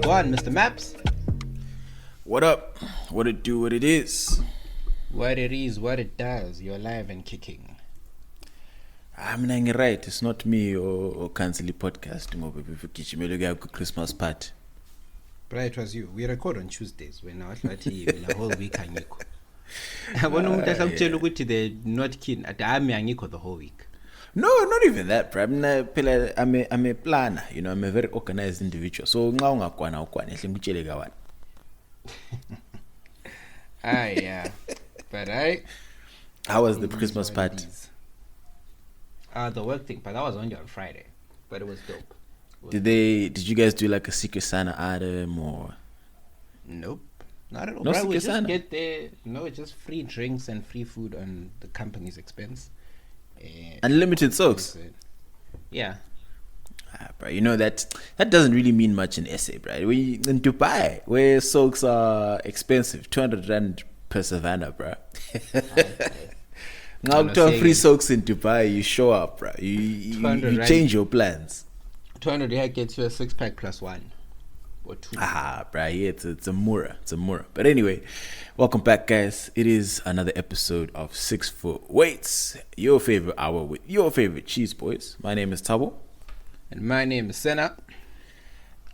Go on, Mr. Maps. What up? What it do, what it is. What it is, what it does. You're alive and kicking. I'm not right. It's not me or cancel the podcast. Christmas party. But it was you. We record on Tuesdays. We're now the whole week. I want to tell you they're not keen. I'm the whole week. No, not even that, bro. I'm a planner. You know, I'm a very organized individual. So, yeah. But how was the Christmas party? The work thing, but that was only on Friday. But it was dope. Did you guys do like a Secret Santa item or? Nope. Not at all. No Bro, Secret Santa? Get there. No, just free drinks and free food on the company's expense. Unlimited soaks. Yeah. Bro, you know that doesn't really mean much in SA, bro. In Dubai, where soaks are expensive, 200 rand per savannah, bro. Now, to free soaks in Dubai, you show up, bro. You change your plans. 200 yeah, gets you a 6-pack plus one. Or two. Bro, yeah, it's a mura. But anyway, welcome back, guys. It is another episode of 6 Foot Weights, your favorite hour with your favorite cheese boys. My name is Tabo. And my name is Senna.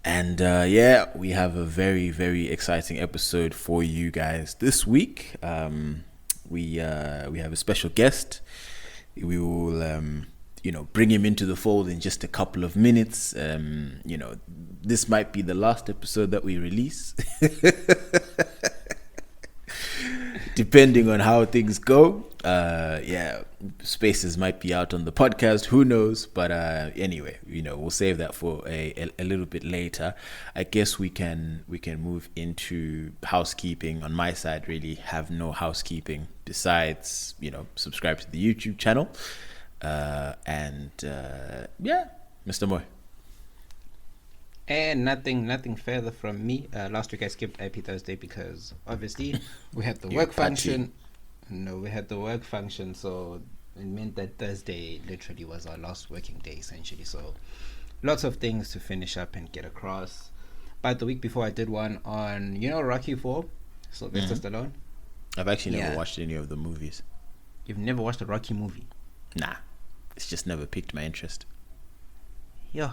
And we have a very, very exciting episode for you guys this week. We have a special guest. We will bring him into the fold in just a couple of minutes. This might be the last episode that we release. Depending on how things go. Spaces might be out on the podcast, who knows? But anyway, we'll save that for a little bit later. I guess we can move into housekeeping. On my side, really have no housekeeping besides subscribe to the YouTube channel. Mr. Moy. And nothing further from me. Last week I skipped IP Thursday because obviously we had the work function. No, we had the work function, so it meant that Thursday literally was our last working day essentially. So lots of things to finish up and get across. But the week before I did one on Rocky 4, Sylvester Stallone. I've actually never watched any of the movies. You've never watched a Rocky movie? Nah. It's just never piqued my interest. Yeah.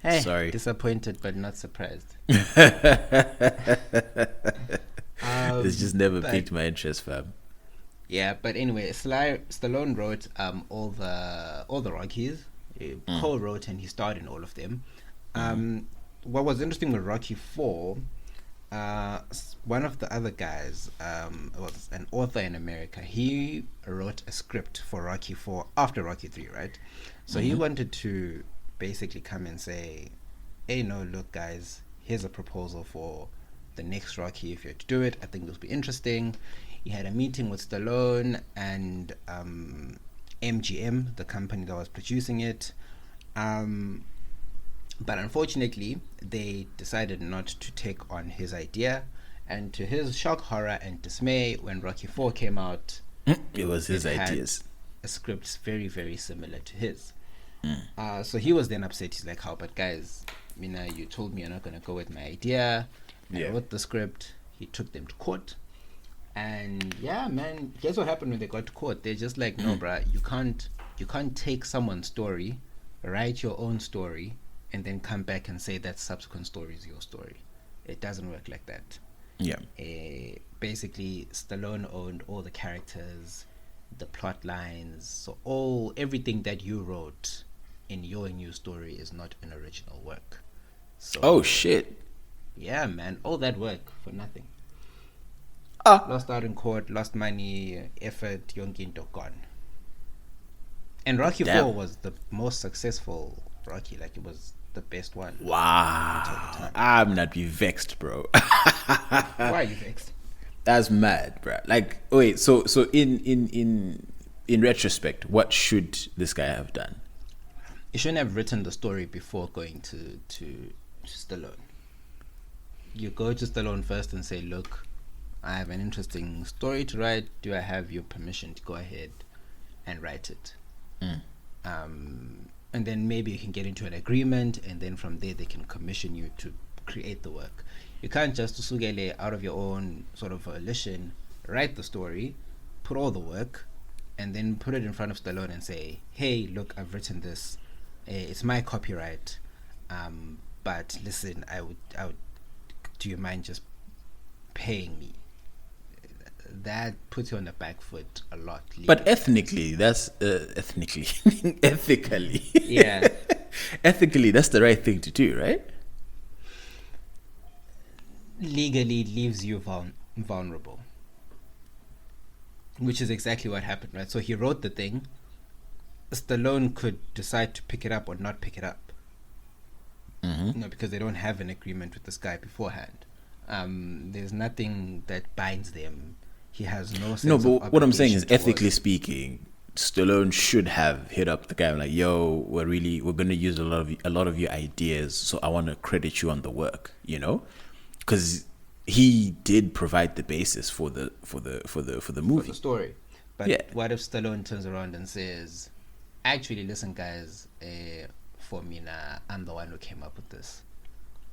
Hey, sorry. Disappointed but not surprised. It's just never piqued my interest, fam. Yeah, but anyway, Stallone wrote all the Rockies. Co-wrote and he starred in all of them. What was interesting with Rocky 4, one of the other guys was an author in America. He wrote a script for Rocky 4 after Rocky 3, right? So he wanted to basically come and say, hey, no, look, guys, here's a proposal for the next Rocky. If you're to do it, I think this will be interesting. He had a meeting with Stallone and MGM, the company that was producing it. But unfortunately, they decided not to take on his idea. And to his shock, horror, and dismay, when Rocky 4 came out, it was his ideas. A script very, very similar to his. So he was then upset. He's like, how, but guys, you told me you're not going to go with my idea. I wrote the script. He took them to court. And yeah, man, guess what happened when they got to court? They're just like, no, bruh, you can't take someone's story, write your own story, and then come back and say that subsequent story is your story. It doesn't work like that. Yeah. Basically, Stallone owned all the characters, the plot lines, so everything that you wrote in your new story is not an original work. So, oh shit. Yeah, man, all that work for nothing. Lost out in court, lost money, effort, yonkinto gone. And Rocky 4 was the most successful Rocky, like it was the best one. Wow. I'm not be vexed, bro. Why are you vexed? That's mad, bro. Like, wait, so in retrospect, what should this guy have done? He shouldn't have written the story before going to Stallone. You go to Stallone first and say, look, I have an interesting story to write. Do I have your permission to go ahead and write it? and then maybe you can get into an agreement, and then from there they can commission you to create the work. You can't just usugele out of your own sort of volition write the story, put all the work, and then put it in front of Stallone and say, hey, look, I've written this, it's my copyright, but listen, I would do you mind just paying me? That puts you on the back foot a lot. But ethically, that's ethically, yeah, ethically, that's the right thing to do, right? Legally leaves you vulnerable, which is exactly what happened, right? So he wrote the thing. Stallone could decide to pick it up or not pick it up, because they don't have an agreement with this guy beforehand. There's nothing that binds them. He has no sense. No, but of what I'm saying is, obligation ethically speaking, Stallone should have hit up the guy like, "Yo, we're gonna use a lot of your ideas, so I want to credit you on the work," because he did provide the basis for the movie, for the story. But yeah. What if Stallone turns around and says, "Actually, listen, guys, for me, I'm the one who came up with this."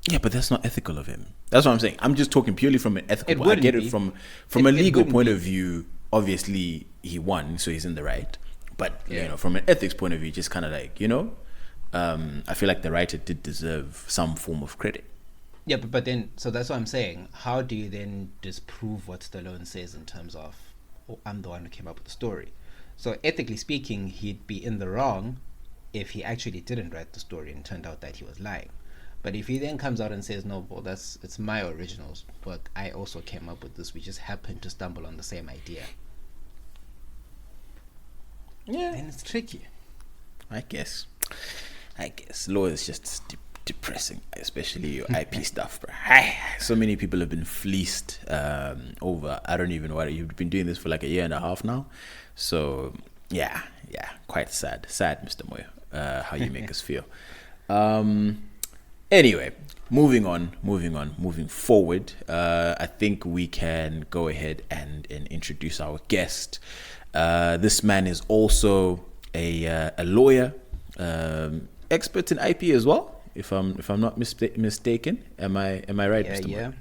Yeah, but that's not ethical of him. That's what I'm saying. I'm just talking purely from an ethical point. I get it from a legal point of view. Obviously, he won, so he's in the right. But from an ethics point of view, just kind of like I feel like the writer did deserve some form of credit. Yeah, but then, so that's what I'm saying. How do you then disprove what Stallone says in terms of, "Oh, I'm the one who came up with the story"? So ethically speaking, he'd be in the wrong if he actually didn't write the story and turned out that he was lying. But if he then comes out and says, "No, well, it's my original work. I also came up with this. We just happened to stumble on the same idea." Yeah, then it's tricky. I guess law is just depressing, especially your IP stuff, bro. So many people have been fleeced over. I don't even know what you've been doing this for like a year and a half now. So yeah, quite sad, Mr. Moyo. How you make us feel. Anyway, moving forward, I think we can go ahead and introduce our guest. This man is also a lawyer, expert in IP as well, if I'm not mistaken. Am I right, Mr. Moore?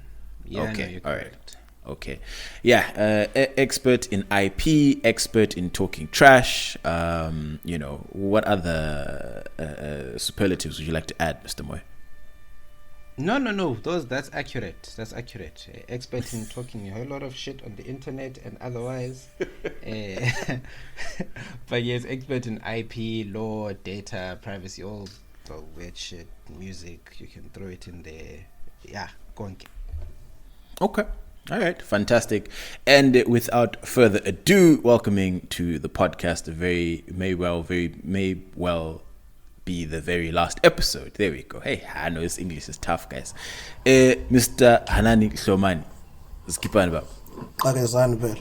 Yeah. Okay, no, all correct. right. Okay, yeah, expert in IP, expert in talking trash. What other superlatives would you like to add, Mr. Moy? No. That's accurate. Expert in talking a whole lot of shit on the internet and otherwise. But yes, expert in IP, law, data, privacy, all the weird shit, music. You can throw it in there. Yeah, go on. Okay. All right, fantastic. And without further ado, welcoming to the podcast, may well be the very last episode. There we go. Hey, I know this English is tough, guys. Mr. Hanani Hlomani. Skipani baba. Okay, Zanbel.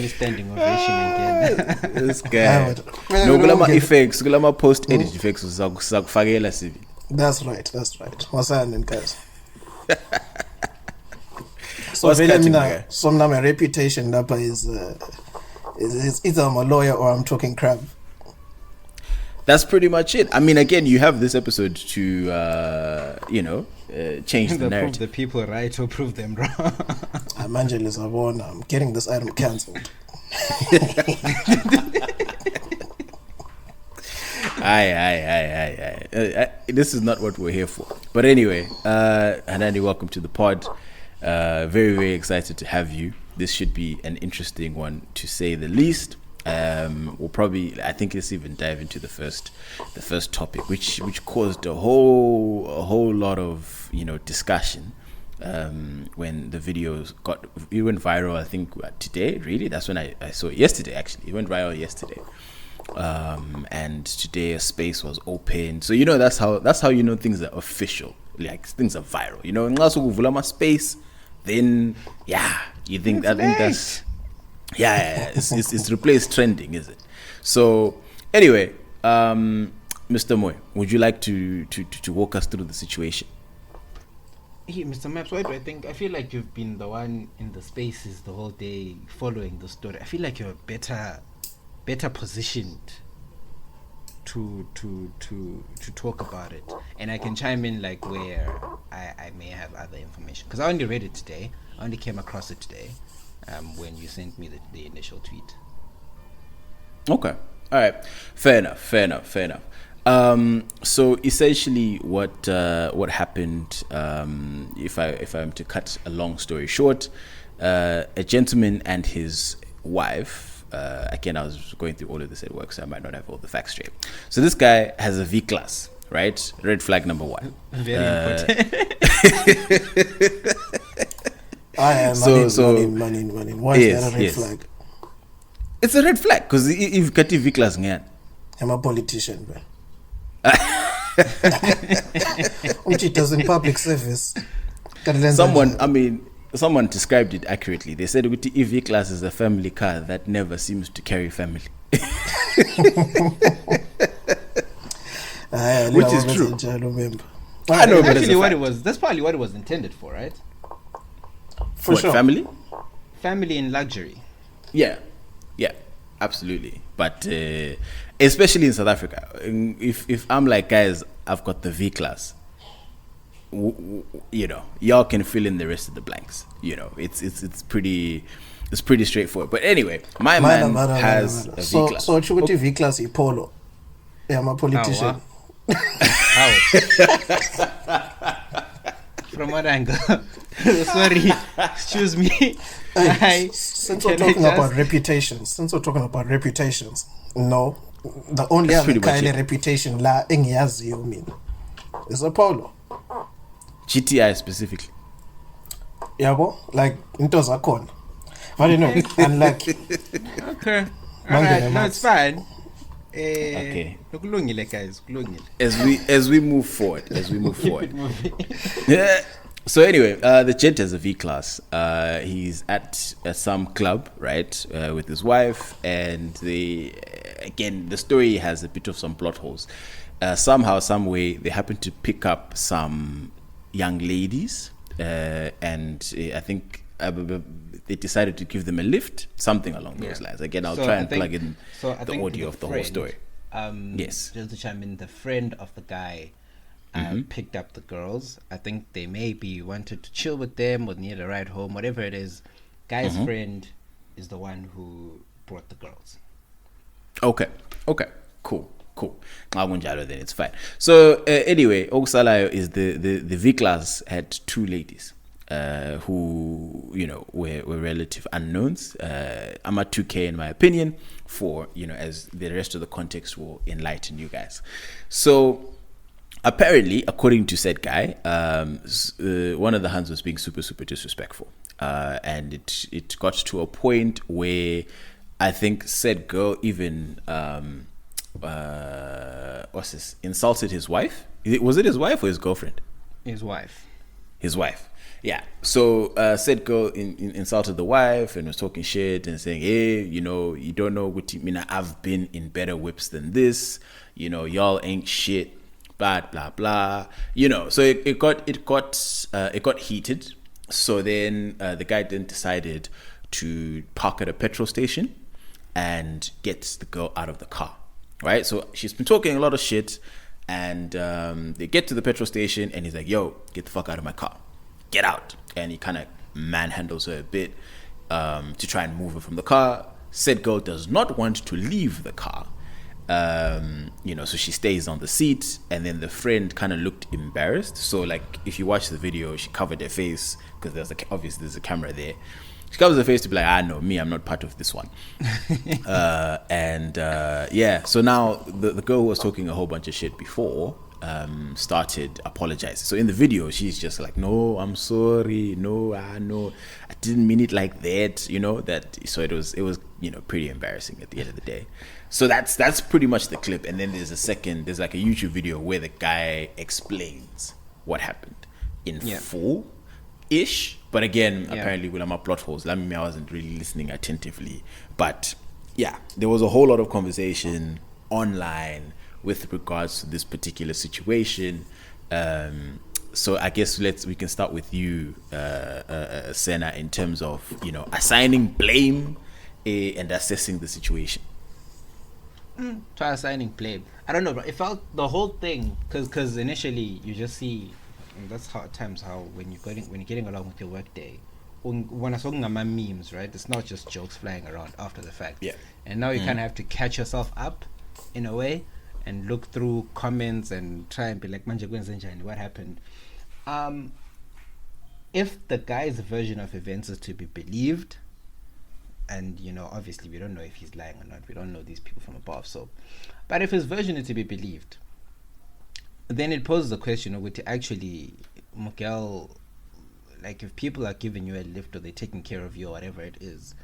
Standing ovation again. This guy. No, kulama effects, kulama post edit effects uzakufakela sivi. That's right. What's happening, guys? So What's catching you? So now my reputation is either I'm a lawyer or I'm talking crap. That's pretty much it. I mean, again, you have this episode to change the narrative. Prove the people right or prove them wrong. I'm Angelis Avon. I'm getting this item cancelled. Aye. This is not what we're here for. But anyway, Hanani, welcome to the pod. Very, very excited to have you. This should be an interesting one, to say the least. We'll probably, I think, let's even dive into the first topic, which caused a whole lot of discussion. When the videos it went viral, I think today. Really, that's when I saw it yesterday. Actually, it went viral yesterday. And today a space was open, so that's how things are official, like things are viral. Unless you vula space, then you think that's it's replaced trending, is it? So anyway, Mr. Moy, would you like to walk us through the situation? Hey, Mr. Maps, why do I think? I feel like you've been the one in the spaces the whole day following the story. I feel like you're better positioned to talk about it, and I can chime in like where I may have other information, because I only read it today. I only came across it today, when you sent me the initial tweet. Okay. All right. Fair enough. So essentially, what happened? If I'm to cut a long story short, a gentleman and his wife. Again, I was going through all of this at work, so I might not have all the facts straight. So this guy has a V class, right? Red flag number 1. Very important. Money. Why is that a red flag? It's a red flag because if you got V class, I'm a politician, man. Which does in public service. Someone described it accurately. They said EV class is a family car that never seems to carry family. Which is true. I know, but actually that's probably what it was intended for, right? For sure. Family? Family in luxury. Yeah, absolutely. But especially in South Africa, if I'm like, guys, I've got the V class, y'all can fill in the rest of the blanks. It's pretty straightforward. But anyway, my man has a V class. So what V class is polo? Yeah, I'm a politician. From what angle? Sorry, excuse me. Since we're talking about reputations, no, the only other kind of reputation la engiyazi you mean is a polo. GTI specifically. Yabo, like into zakhona. But unlike. Okay. Alright, no, it's fine. Okay. Guys. As we move forward. Yeah. So anyway, the gent has a V class. He's at some club, right, with his wife, and the story has a bit of some plot holes. Somehow, some way, they happen to pick up some young ladies, and I think they decided to give them a lift, something along those lines. Again, I'll try and plug in the audio of the whole story. Yes. Just to chime in, the friend of the guy picked up the girls. I think they maybe wanted to chill with them or need a ride home, whatever it is. Guy's friend is the one who brought the girls. Okay, cool. Then it's fine. So anyway, Okusalayo is the V class had 2 ladies who were relative unknowns. I'm at 2K in my opinion, for as the rest of the context will enlighten you guys. So apparently, according to said guy, one of the hands was being super disrespectful, and it got to a point where I think said girl even insulted his wife. Was it his wife or his girlfriend? His wife. Yeah. So said girl insulted the wife and was talking shit and saying, hey, you don't know what I've been in better whips than this. Y'all ain't shit. Blah blah blah. So it got heated. So then the guy then decided to park at a petrol station and get the girl out of the car. Right? So she's been talking a lot of shit, and they get to the petrol station and he's like, yo, get the fuck out of my car. Get out. And he kind of manhandles her a bit to try and move her from the car. Said girl does not want to leave the car. So she stays on the seat, and then the friend kind of looked embarrassed. So like if you watch the video, she covered her face because obviously there's a camera there. She covers her face to be like, no, I'm not part of this one. So now the girl who was talking a whole bunch of shit before started apologizing. So in the video, she's just like, no, I'm sorry, no, I didn't mean it like that, so it was pretty embarrassing at the end of the day. So that's pretty much the clip. And then there's like a YouTube video where the guy explains what happened in full-ish. But again, apparently with my plot holes, I wasn't really listening attentively. But yeah, there was a whole lot of conversation online with regards to this particular situation. So I guess we can start with you, Senna, in terms of assigning blame and assessing the situation. Try assigning blame. I don't know, but it felt the whole thing because initially you just see, and that's how at times when you're getting along with your work day, when I talking about memes, right? It's not just jokes flying around after the fact. Yeah. And now you kind of have to catch yourself up in a way and look through comments and try and be like, manje kwenzenjani, what happened? If the guy's version of events is to be believed, and obviously we don't know if he's lying or not, we don't know these people from above, so but if his version is to be believed, then it poses a question of which actually Miguel, like if people are giving you a lift or they're taking care of you or whatever it is,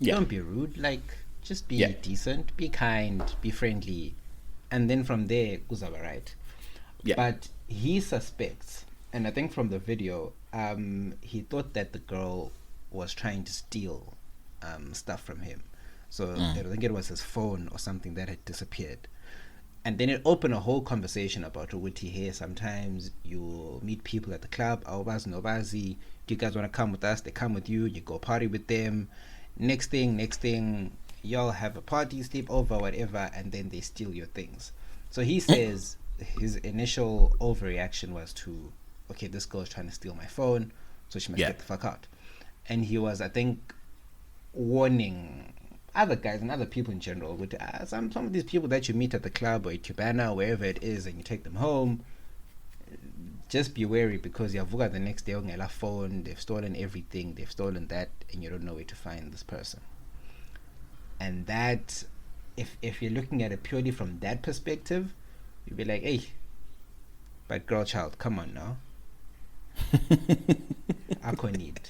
don't be rude, like just be decent, be kind, be friendly, and then from there goes all right. But he suspects, and I think from the video, he thought that the girl was trying to steal stuff from him. So I think it was his phone or something that had disappeared. And then it opened a whole conversation about Uguti here. Sometimes you meet people at the club, Awabazi, Nobazi, do you guys want to come with us? They come with you, you go party with them. Next thing, y'all have a party, sleep over, whatever, and then they steal your things. So he says his initial overreaction was to, okay, this girl is trying to steal my phone, so she must get the fuck out. And he was, I think, warning other guys and other people in general with some of these people that you meet at the club or at Cubana or wherever it is, and you take them home, just be wary, because Yavuga the next day on a phone, they've stolen everything, they've stolen that, and you don't know where to find this person. And that, if you're looking at it purely from that perspective, you'd be like, hey, but girl child, come on now. I could need.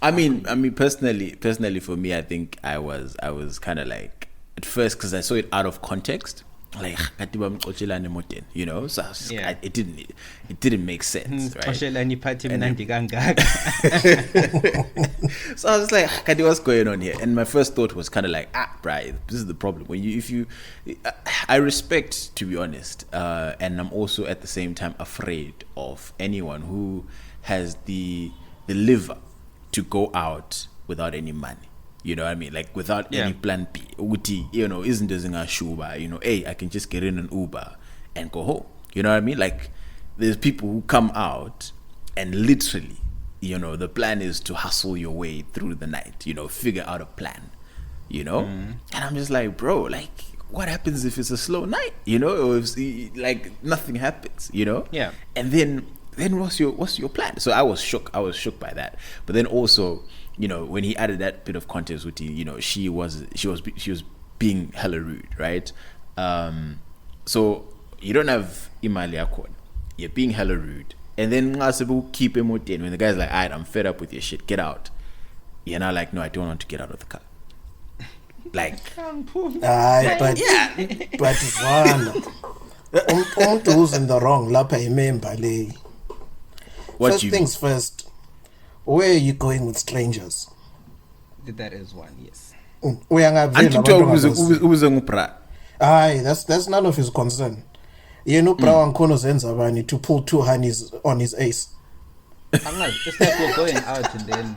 I mean, personally, for me, I think I was kind of like at first, because I saw it out of context, like so I was just, it didn't make sense, right? So I was like, what's going on here? And my first thought was kind of like, Brian, this is the problem. I respect, to be honest, and I'm also at the same time afraid of anyone who has the liver to go out without any money. You know what I mean? Like without any plan B. Isn't there a shuba? Hey, I can just get in an Uber and go home. You know what I mean? Like there's people who come out and literally, the plan is to hustle your way through the night, figure out a plan, And I'm just like, bro, like what happens if it's a slow night, or if like nothing happens, Yeah. And then what's your plan? So I was shook by that. But then also, when he added that bit of context with she was being hella rude, right? So you don't have Imali Akon, you're being hella rude, and then keep him when the guy's like, alright, I'm fed up with your shit, get out. You're not like, no, I don't want to get out of the car. Like, but one who's in the wrong, First things first, where are you going with strangers? That is one, yes. That's none of his concern. To pull two honeys on his ace. I'm like, it's like we're going out and then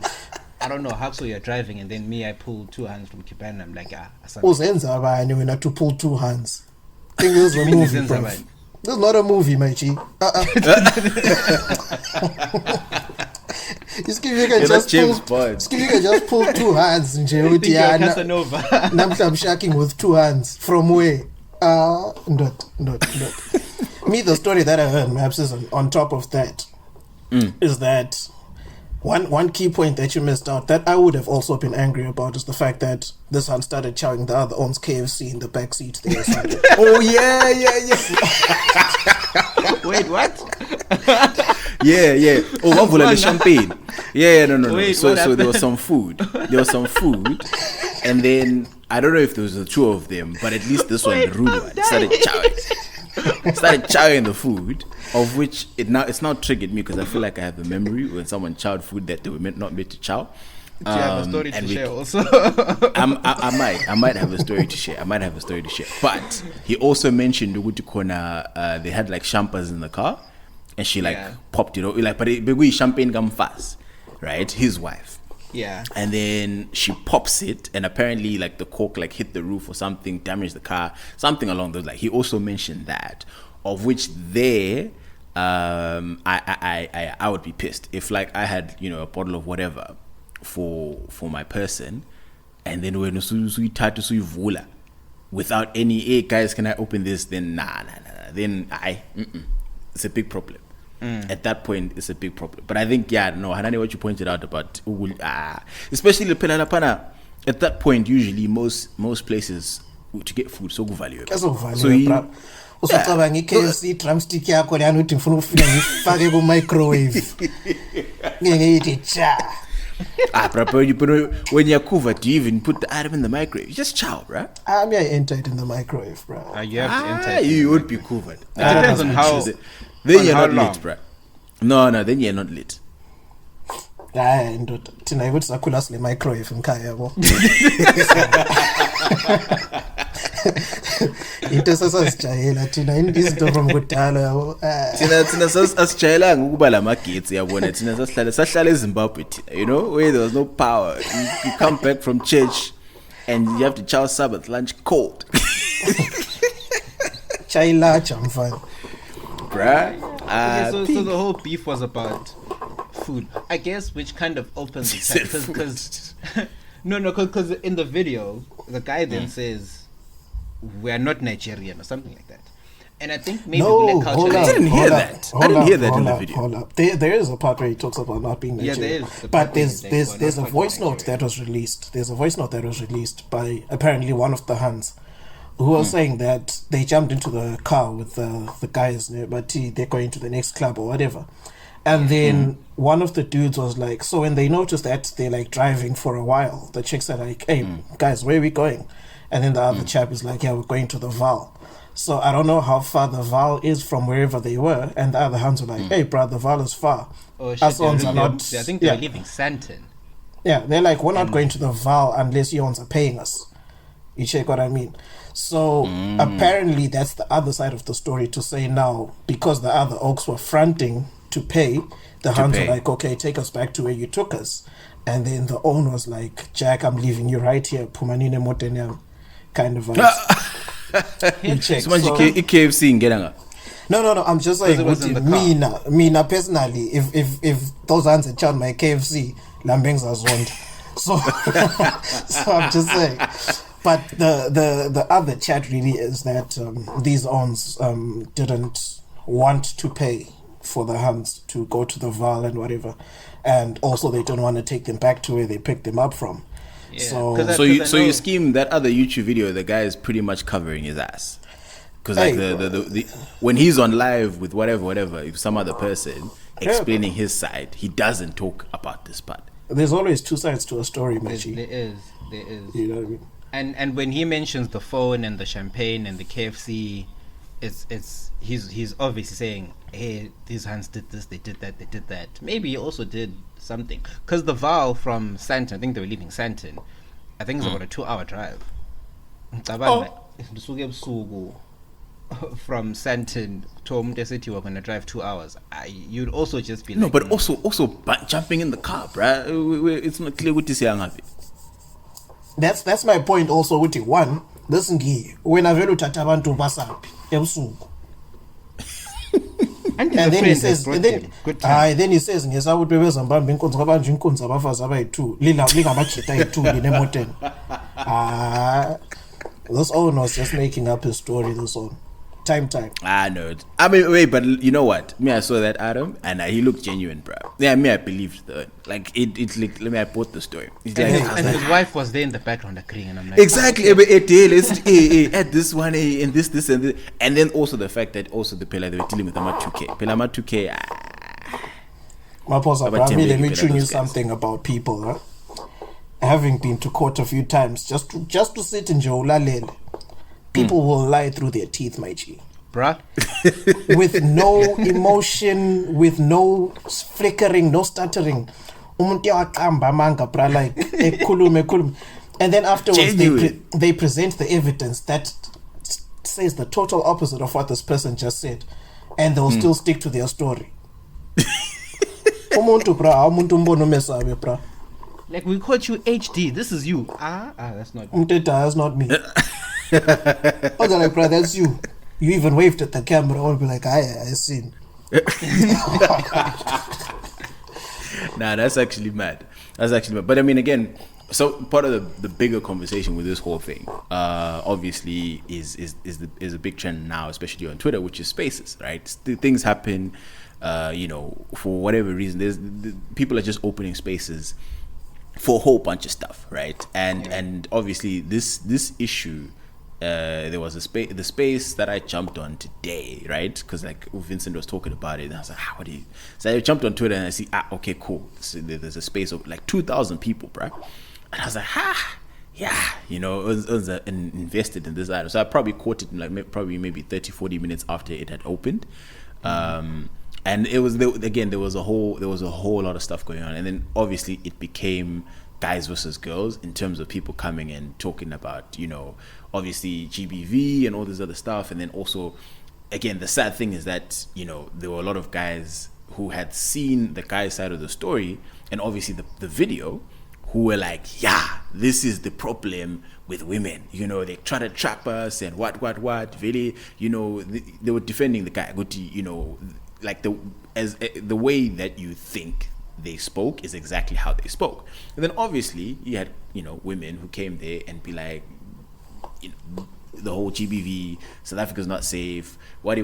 I don't know, Haxo, you're driving and then me, I pull two hands from Kiban. I'm like, to pull two hands. I think this is a movie, bro. This is not a movie, my G. Just pull two hands in Casanova. I'm shaking with two hands. From where? Not. Me, the story that I heard, perhaps, is on top of that, is that one key point that you missed out that I would have also been angry about is the fact that this one started chowing the other owns KFC in the back seat there. Oh yeah. Wait, what? Yeah. Oh, what the champagne? Yeah, no. Wait, so there was some food. And then I don't know if there was the two of them, but at least this one, the rude one, started chowing the food, of which it's now triggered me because I feel like I have a memory when someone chowed food that they were not meant to chow. Do you have a story to share also? I might have a story to share. But he also mentioned they had like champas in the car, and she like popped it over, like, but it champagne come fast, right? His wife. Yeah. And then she pops it, and apparently like the cork like hit the roof or something, damaged the car, something along those. Like he also mentioned that, of which there, I would be pissed if like I had, you know, a bottle of whatever for my person, and then when we try to vula without any, hey guys, can I open this? Then nah. Then it's a big problem. At that point, it's a big problem. But I think, Hanani, what you pointed out about, especially the Pelalapana, at that point, usually most places to get food so value. So usocabanga i-KFC drumstick yakho leyani uthi ngifuna ukufika ngifake ku-microwave ngeke yithi cha. Bro, when you're covered, do you even put the item in the microwave? You just chow, bro. I enter it in the microwave, bro. You have to enter it. You would be covered. It depends on how. Then you're not lit, bro. No, then you're not lit. Hayi ndoda thina ukuthi sakhula sile microwave ngikhaya yabo. Into sasijayela thina izinto from kudala yabo. Thina sasijayelanga ukuba lamagetsi yabona, thina sahlala eZimbabwe thina, you know, where there was no power. You come back from church and you have to chow Sabbath lunch cold. Chai lacha mfana. Bruh. So the whole beef was about food, I guess, which kind of opens the chat because because in the video the guy then says we are not Nigerian or something like that, and I think maybe black culture. I didn't hear that in the video. Hold up. There is a part where he talks about not being Nigerian. Yeah, there is. But there's a voice note that was released. There's a voice note that was released by apparently one of the Huns, who was saying that they jumped into the car with the guys, but they're going to the next club or whatever. And then one of the dudes was like, so when they noticed that they're like driving for a while, the chicks are like, hey, guys, where are we going? And then the other chap is like, yeah, we're going to the Val. So I don't know how far the Val is from wherever they were. And the other hands were like, hey, bro, the Val is far. Oh, shit, Us ones are not. I think they're leaving Santon. Yeah, they're like, we're not going to the Val unless you ones are paying us. You check what I mean? So apparently that's the other side of the story to say now, because the other Oaks were fronting to pay, the Huns were like, okay, take us back to where you took us. And then the owner was like, Jack, I'm leaving you right here. Pumanine Motenyam kind of vibes. You check. So KFC in No, I'm just saying, me personally, if those hands had charged my KFC, Lambengs are zoned. So I'm just saying. But the other chat really is that these owns didn't want to pay for the Huns to go to the Val and whatever, and also they don't want to take them back to where they picked them up from. Yeah. So you scheme that other YouTube video, the guy is pretty much covering his ass, because like the when he's on live with whatever, if some other person explaining his side, he doesn't talk about this part. There's always two sides to a story, Machi. There is. You know what I mean? And when he mentions the phone and the champagne and the KFC, he's obviously saying, hey, these hands did this, they did that. Maybe he also did something, because the Val from Santon, I think they were leaving Santon, I think it's about a 2-hour drive. From Santon to Omde City, we're gonna drive 2 hours. You'd also just be like, but also jumping in the car, bruh. It's not clear what this young. That's my point also with it. One, listen, when I velu tatabantu basapi ebusuku. And then he says, then he says, yes, I would be with Zimbabwe inkonzo kabanje inkonzo abafazi abayi2 lingamajita ayi2 linemoteni. This owner was just making up his story. This one. Time. No. I mean, wait, but you know what? Me, I saw that Adam, and he looked genuine, bro. Yeah, me, I believed that. Like, it's like, let me, I bought the story. And his wife was there in the background agreeing, and I'm like, exactly. Let's add this one, and this, and this. And then also the fact that also the Pela, they were dealing with Ama 2K. Pela Ama 2K. Let me tell you something about people, huh? Having been to court a few times, just to sit in Jolalele. People will lie through their teeth, my G. Bruh. With no emotion, with no flickering, no stuttering. Like, and then afterwards, they present the evidence that says the total opposite of what this person just said. and they'll still stick to their story. Umuntu bra, umuntu mbono mesabe bra. Like, we caught you HD. This is you. That's not me. That's not me. Oh, they're like, bro, that's you. You even waved at the camera. I'll be like, I seen. Nah, that's actually mad. But I mean, again, so part of the bigger conversation with this whole thing, obviously, is a big trend now, especially on Twitter, which is spaces, right? Things happen, for whatever reason. People are just opening spaces for a whole bunch of stuff, right? And obviously this issue, there was the space that I jumped on today, right? Because like Vincent was talking about it, and I was like, what do you? So I jumped on Twitter and I see, okay, cool. So there's a space of like 2,000 people, bro. And I was like, yeah, it was invested in this item. So I probably caught it in like maybe 30-40 minutes after it had opened. And it was there was a whole lot of stuff going on, and then obviously it became guys versus girls in terms of people coming and talking about obviously GBV and all this other stuff, and then also again the sad thing is that there were a lot of guys who had seen the guy's side of the story and obviously the video, who were like, yeah, this is the problem with women, they try to trap us and what really, they were defending the guy, like the way that you think they spoke is exactly how they spoke. And then obviously you had women who came there and be like, the whole GBV, South Africa's not safe, wadi,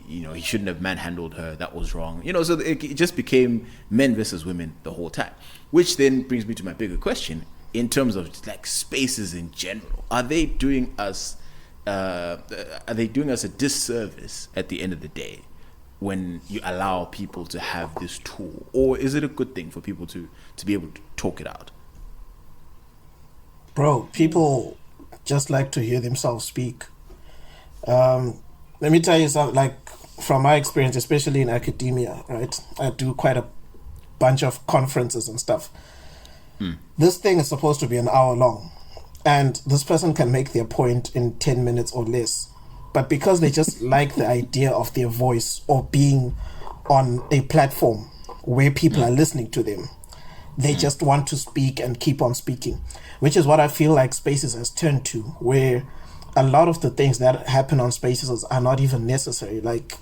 he shouldn't have manhandled her, that was wrong, so it just became men versus women the whole time, which then brings me to my bigger question in terms of like spaces in general. Are they doing us a disservice at the end of the day when you allow people to have this tool, or is it a good thing for people to be able to talk it out? Bro, people just like to hear themselves speak. Let me tell you something, like from my experience, especially in academia, right? I do quite a bunch of conferences and stuff. This thing is supposed to be an hour long, and this person can make their point in 10 minutes or less. But because they just like the idea of their voice or being on a platform where people are listening to them, they just want to speak and keep on speaking, which is what I feel like Spaces has turned to, where a lot of the things that happen on Spaces are not even necessary. Like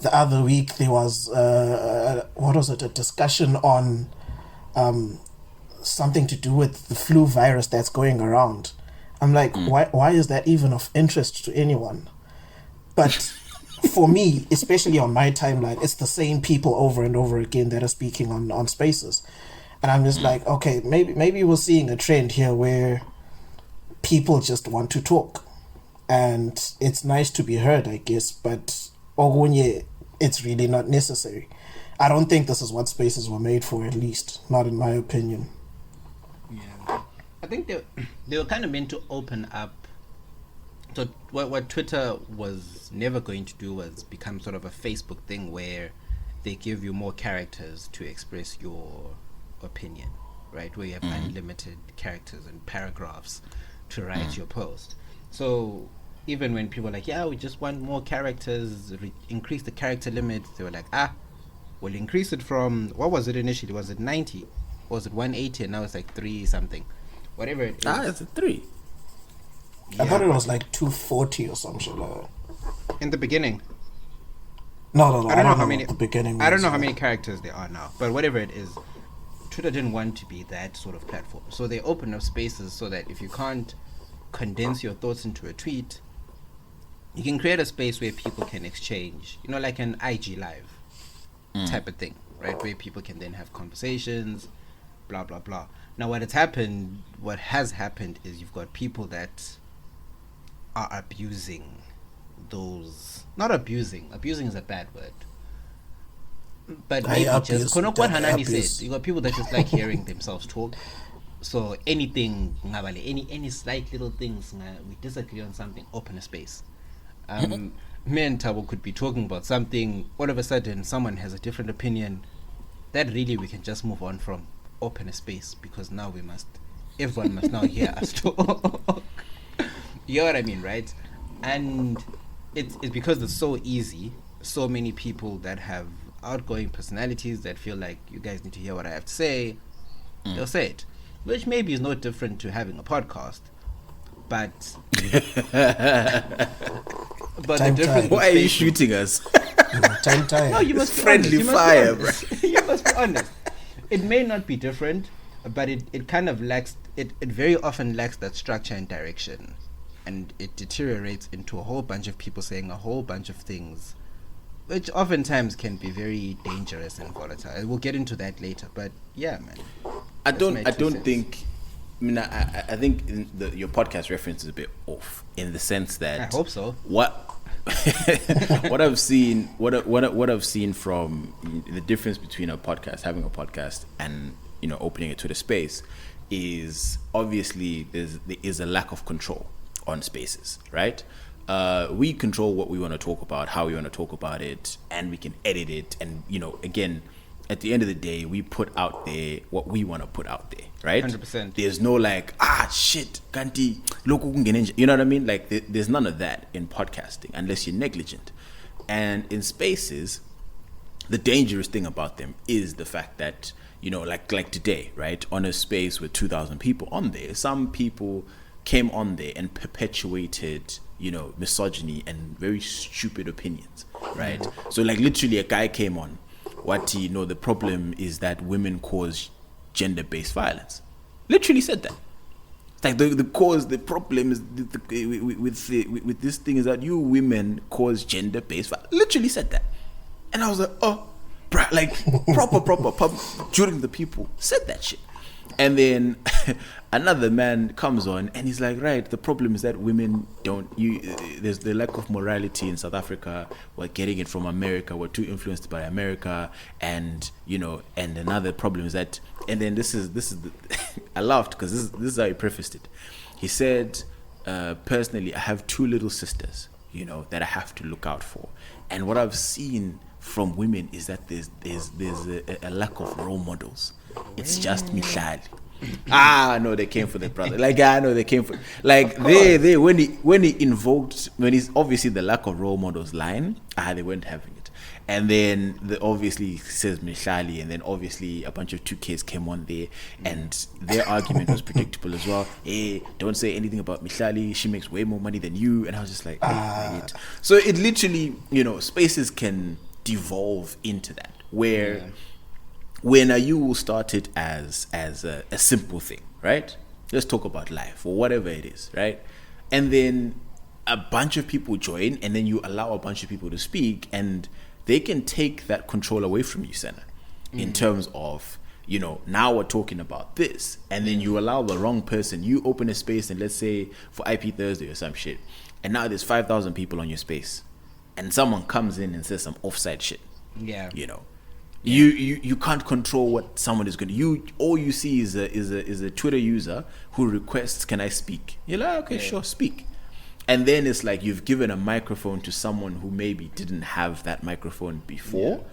the other week, there was, a discussion on something to do with the flu virus that's going around. I'm like, why is that even of interest to anyone? But for me, especially on my timeline, it's the same people over and over again that are speaking on Spaces. And I'm just like, okay, maybe we're seeing a trend here where people just want to talk. And it's nice to be heard, I guess, but it's really not necessary. I don't think this is what Spaces were made for, at least, not in my opinion. Yeah. I think they were kind of meant to open up. So what Twitter was never going to do was become sort of a Facebook thing where they give you more characters to express your opinion, right? Where you have unlimited characters and paragraphs to write your post. So even when people are like, yeah, we just want more characters, increase the character limit, they were like, we'll increase it from, what was it initially? Was it 90? Or was it 180? And now it's like 3 something. Whatever it is. It's a 3. Yeah, I thought it was like 240 or something like that. In the beginning. No. I don't know how many. The beginning. I don't know how many characters there are now, but whatever it is, Twitter didn't want to be that sort of platform, so they opened up Spaces so that if you can't condense your thoughts into a tweet, you can create a space where people can exchange, like an IG live type of thing, right? Where people can then have conversations, blah blah blah. Now, what has happened is you've got people that are abusing those. Not abusing is a bad word. But maybe just what Hanani said, you got people that just like hearing themselves talk. So anything, any slight little things, we disagree on something, open a space. Me and Tabo could be talking about something, all of a sudden someone has a different opinion. That really we can just move on from. Open a space, because now everyone must now hear us talk. You know what I mean, right? And it's because it's so easy, so many people that have outgoing personalities that feel like you guys need to hear what I have to say, they'll say it, which maybe is no different to having a podcast, but Time, the difference. Why are you shooting us? Time. No, you must be Friendly honest. fire, bro. You must be honest. It may not be different, but it kind of lacks. It very often lacks that structure and direction, and it deteriorates into a whole bunch of people saying a whole bunch of things, which oftentimes can be very dangerous and volatile. We'll get into that later, but yeah, man. I That's my don't 2 cents. think. I mean, I think your podcast reference is a bit off in the sense that I hope so. What I've seen from the difference between having a podcast and opening a Twitter space is obviously there is a lack of control on spaces, right? We control what we want to talk about, how we want to talk about it, and we can edit it. And again, at the end of the day, we put out there what we want to put out there, right? 100%. There's no like, shit, kanti, loku kungenenje. You know what I mean? Like, there's none of that in podcasting unless you're negligent. And in spaces, the dangerous thing about them is the fact that, like today, right? On a space with 2,000 people on there, some people came on there and perpetuated, misogyny and very stupid opinions, right? So like literally a guy came on, the problem is that women cause gender-based violence. Literally said that. Like the problem is with this thing is that you women cause gender-based violence. Literally said that. And I was like, oh, bruh, like proper during the people said that shit. And then another man comes on and he's like, right, the problem is that women there's the lack of morality in South Africa. We're getting it from America. We're too influenced by America. And, and another problem is that, and then this is I laughed because this is how he prefaced it. He said, personally, I have 2 little sisters, that I have to look out for. And what I've seen from women is that there's a lack of role models. It's just Mihlali. No, they came for the brother. Like, no, they came for they when he invoked, when he's obviously the lack of role models line, they weren't having it. And then obviously says Mihlali, and then obviously a bunch of 2Ks came on there, and their argument was predictable as well. Hey, don't say anything about Mihlali. She makes way more money than you. And I was just like, so it literally, spaces can devolve into that where. Yeah. When you will start it as a simple thing, right? Let's talk about life or whatever it is, right? And then a bunch of people join, and then you allow a bunch of people to speak, and they can take that control away from you, Senna, in terms of, now we're talking about this, and then you allow the wrong person. You open a space, and let's say for IP Thursday or some shit, and now there's 5,000 people on your space, and someone comes in and says some offside shit. Yeah. You can't control what someone is going to. All you see is a Twitter user who requests, "Can I speak?" You're like, okay, sure, speak. And then it's like you've given a microphone to someone who maybe didn't have that microphone before,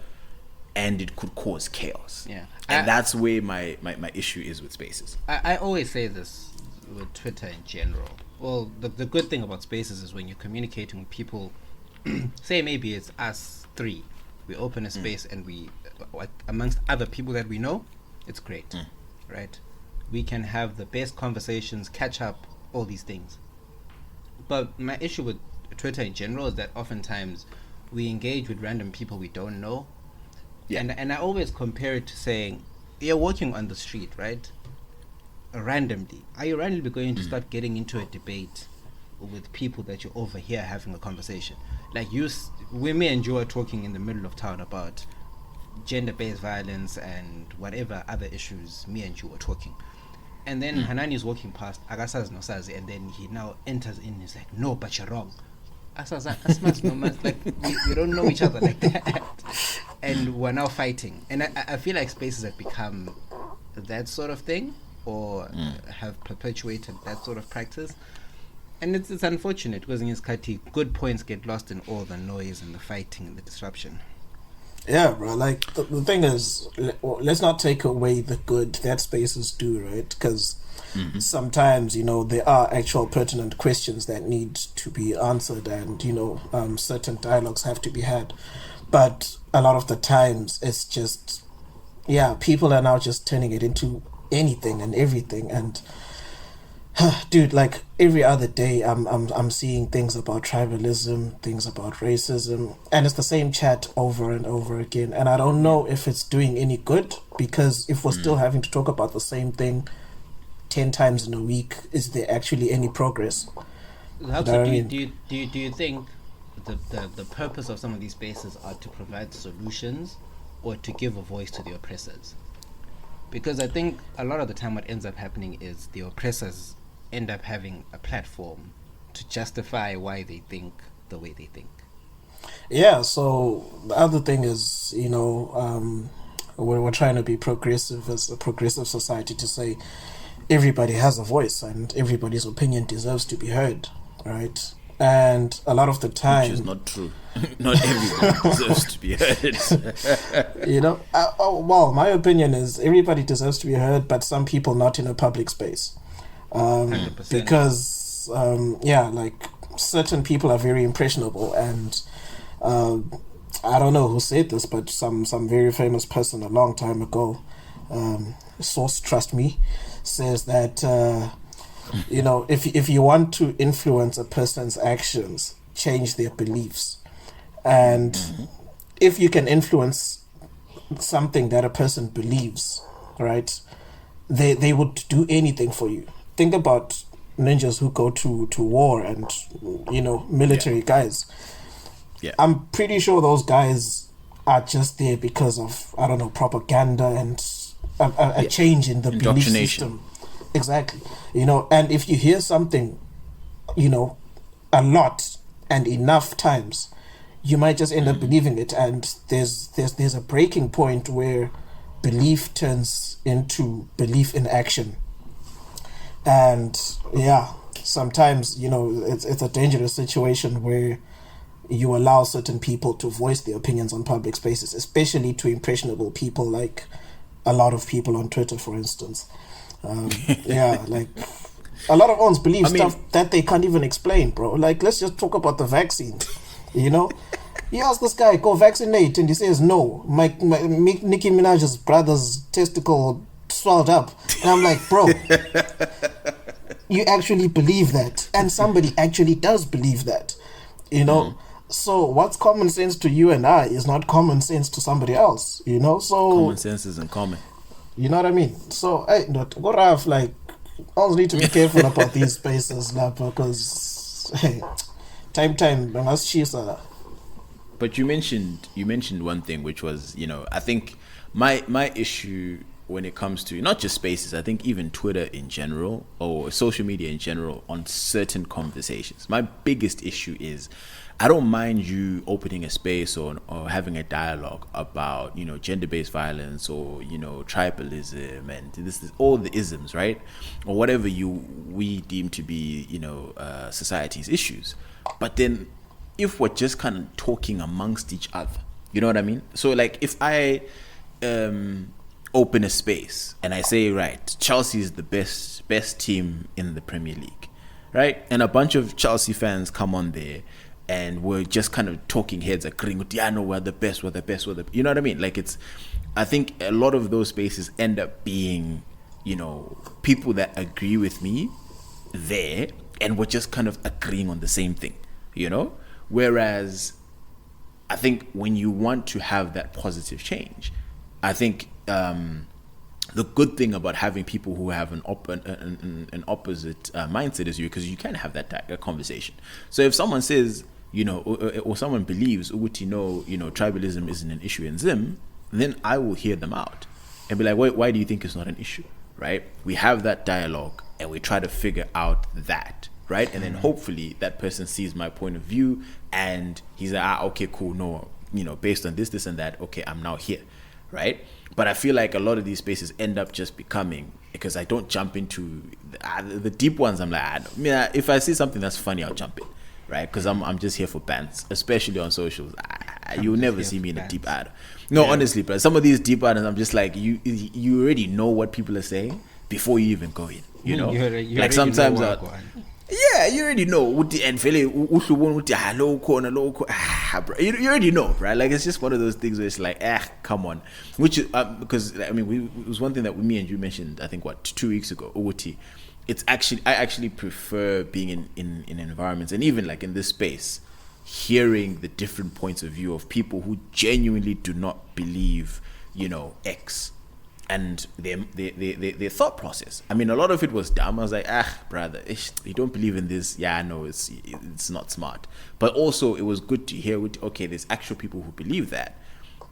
and it could cause chaos. Yeah, and that's where my issue is with spaces. I always say this with Twitter in general. Well, the good thing about spaces is when you're communicating with people, say maybe it's us 3. We open a space and we, amongst other people that we know, it's great, right? We can have the best conversations, catch up, all these things. But my issue with Twitter in general is that oftentimes we engage with random people we don't know. Yeah. And I always compare it to saying, you're walking on the street, right? Randomly. Are you randomly going to start getting into a debate with people that you overhear having a conversation? Like me and Joe are talking in the middle of town about gender-based violence and whatever other issues me and Joe are talking. And then Hanani is walking past, Agasaz no sazi, and then he now enters in and he's like, no, but you're wrong. Like we don't know each other like that. And we're now fighting. And I feel like spaces have become that sort of thing, or have perpetuated that sort of practice. And it's unfortunate because in his kati, good points get lost in all the noise and the fighting and the disruption. Yeah, bro. Like the thing is, let's not take away the good that spaces do, right? Because sometimes, you know, there are actual pertinent questions that need to be answered, and you know, certain dialogues have to be had. But a lot of the times, it's just, yeah, people are now just turning it into anything and everything, and dude, like every other day, I'm seeing things about tribalism, things about racism, and it's the same chat over and over again. And I don't know if it's doing any good, because if we're still having to talk about the same thing 10 times in a week, is there actually any progress? Do you think the purpose of some of these spaces are to provide solutions or to give a voice to the oppressors? Because I think a lot of the time what ends up happening is the oppressors end up having a platform to justify why they think the way they think. Yeah, so the other thing is, you know, we're trying to be progressive as a progressive society, to say everybody has a voice and everybody's opinion deserves to be heard, right? And a lot of the time... Which is not true. Not everybody deserves to be heard. You know, well, my opinion is everybody deserves to be heard, but some people not in a public space. 100%. Because, yeah, like certain people are very impressionable, and I don't know who said this, but some very famous person a long time ago, source, trust me, says that, you know, if you want to influence a person's actions, change their beliefs. And if you can influence something that a person believes, right, they would do anything for you. Think about ninjas who go to war, and, you know, military guys. Yeah. I'm pretty sure those guys are just there because of, I don't know, propaganda and a change in the belief system. Exactly. You know, and if you hear something, you know, a lot and enough times, you might just end up believing it, and there's a breaking point where belief turns into belief in action. And yeah, sometimes, you know, it's a dangerous situation where you allow certain people to voice their opinions on public spaces, especially to impressionable people, like a lot of people on Twitter, for instance. Yeah, like a lot of ons believe stuff that they can't even explain, bro. Like, let's just talk about the vaccine. You know, you ask this guy, go vaccinate, and he says no. My Nicki Minaj's brother's testicle swelled up, and I'm like, bro, you actually believe that, and somebody actually does believe that, you know. So what's common sense to you and I is not common sense to somebody else, you know. So common sense isn't common. You know what I mean? So, hey, go Raf, like, I also need to be careful about these spaces now, because, hey, time, I must choose. But you mentioned one thing, which was, you know, I think my issue when it comes to not just spaces, I think even Twitter in general, or social media in general, on certain conversations, my biggest issue is, I don't mind you opening a space or having a dialogue about, you know, gender-based violence, or, you know, tribalism, and this is all the isms, right? Or whatever we deem to be, you know, society's issues. But then if we're just kind of talking amongst each other, you know what I mean? So like if I open a space and I say, right, Chelsea is the best team in the Premier League, right? And a bunch of Chelsea fans come on there, and we're just kind of talking heads, agreeing, yeah, no, we're the best, you know what I mean? Like, I think a lot of those spaces end up being, you know, people that agree with me there, and we're just kind of agreeing on the same thing, you know? Whereas I think when you want to have that positive change, I think the good thing about having people who have an opposite mindset is because you can have that conversation. So if someone says, you know, or someone believes, you know, tribalism isn't an issue in Zim, then I will hear them out and be like, why do you think it's not an issue, right? We have that dialogue and we try to figure out that, right? And then hopefully that person sees my point of view and he's like, okay, cool, no, you know, based on this and that, okay, I'm now here, right? But I feel like a lot of these spaces end up just becoming, because I don't jump into the deep ones. I'm like, if I see something that's funny, I'll jump in, right? Because I'm just here for bands, especially on socials. you'll never see me in a deep ad. No, honestly, but some of these deep ads, I'm just like, you already know what people are saying before you even go in. You know, you like sometimes yeah, you already know. And you already know, right? Like it's just one of those things where it's like, come on. Which because I mean, it was one thing that me and you mentioned, I think 2 weeks ago. It's actually, I actually prefer being in environments, and even like in this space, hearing the different points of view of people who genuinely do not believe, X. And their thought process. I mean, a lot of it was dumb. I was like, brother, you don't believe in this. Yeah, I know it's not smart. But also, it was good to hear, okay, there's actual people who believe that.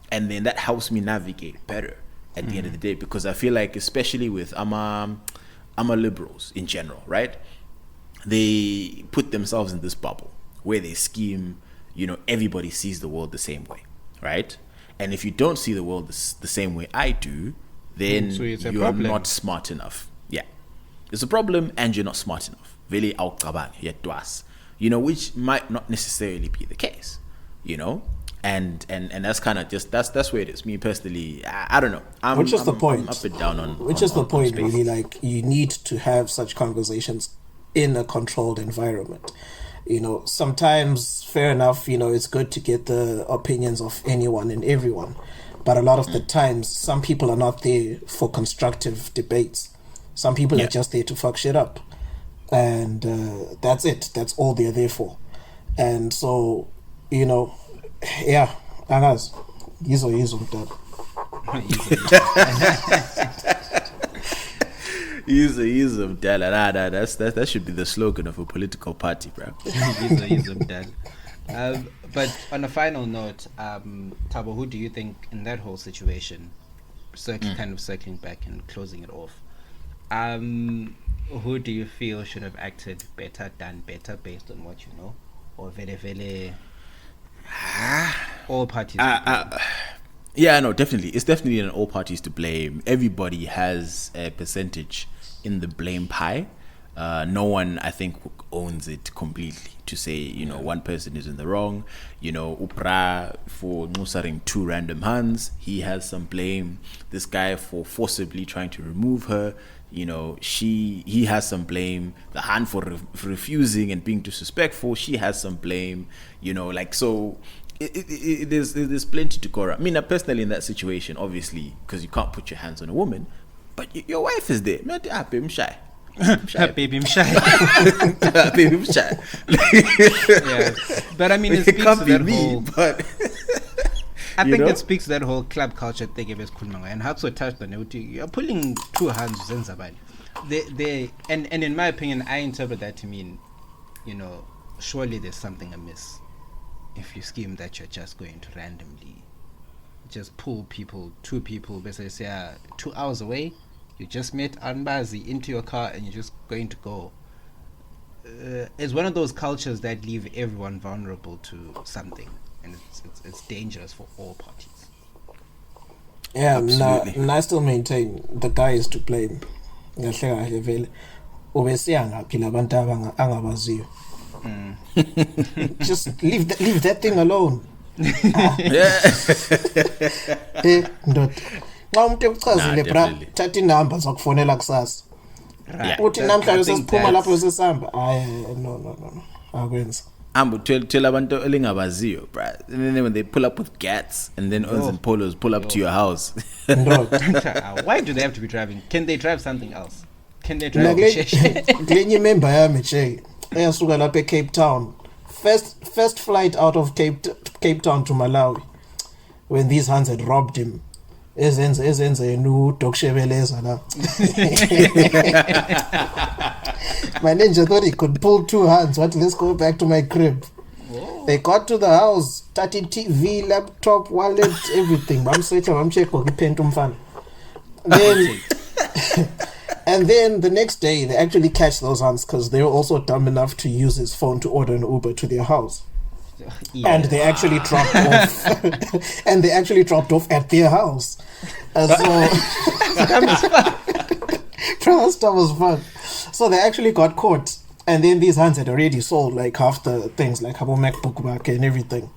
And then that helps me navigate better at the end of the day. Because I feel like, especially with I'm liberals in general, right? They put themselves in this bubble where they scheme, everybody sees the world the same way, right? And if you don't see the world the same way I do, then so you're not smart enough. Yeah, it's a problem, and you're not smart enough. Really, which might not necessarily be the case, and that's kind of just that's where it is. Me personally, I don't know. Which is the point? I'm up and down on. Which is the point, really? Like, you need to have such conversations in a controlled environment. Sometimes, fair enough. It's good to get the opinions of anyone and everyone. But a lot of the times, some people are not there for constructive debates. Some people are just there to fuck shit up. And that's it. That's all they're there for. And so, angazi. Yizo mdala. Yizo mdala. That should be the slogan of a political party, bro. Yizo mdala. But on a final note, Thabo, who do you think in that whole situation, kind of circling back and closing it off, who do you feel should have acted better, done better based on what you know? Or vele all parties? Yeah, no, definitely. It's definitely an all parties to blame. Everybody has a percentage in the blame pie. No one, I think, owns it completely to say, one person is in the wrong. Upra for nusaring 2 random hands, he has some blame. This guy for forcibly trying to remove her, he has some blame. The hand for refusing and being disrespectful, she has some blame. So there's plenty to go around. I mean, personally in that situation, obviously, because you can't put your hands on a woman, but your wife is there. I'm shy. Baby, I'm shy. Baby, I'm shy. Yeah, but I mean, it speaks can't to be that me, whole. but I think it speaks to that whole club culture thing. And how to touch on it? You're pulling 2 hands, and in my opinion, I interpret that to mean, surely there's something amiss if you scheme that you're just going to randomly just pull 2 people, basically say 2 hours away. You just met Anbazi into your car and you're just going to go. It's one of those cultures that leave everyone vulnerable to something, and it's dangerous for all parties. Yeah, I still maintain the guy is to blame. Just leave that thing alone. Xa umuntu ekuchazile bra, thatha inamba zokufonela kusasa. Uthi namhlanje sesiphuma lapho sesihamba. No. Akwenza. Tell abantu elingabaziyo, bro. And then when they pull up with gats and then uns and polos pull up to your house. Why do they have to be driving? Can they drive something else? Can they drive Glenye member yami nje eyasuka lapha eCape Town. First flight out of Cape Town to Malawi when these hands had robbed him. Ezenze nu Dokshebeleza la. My ninja thought he could pull 2 hands. Let's go back to my crib. Whoa. They got to the house, started TV, laptop, wallet, everything. And then the next day, they actually catch those hands because they were also dumb enough to use his phone to order an Uber to their house. Yeah. And they actually dropped off. And they actually dropped off at their house. So that was fun. So they actually got caught. And then these hands had already sold like half the things, like Habo MacBook back and everything.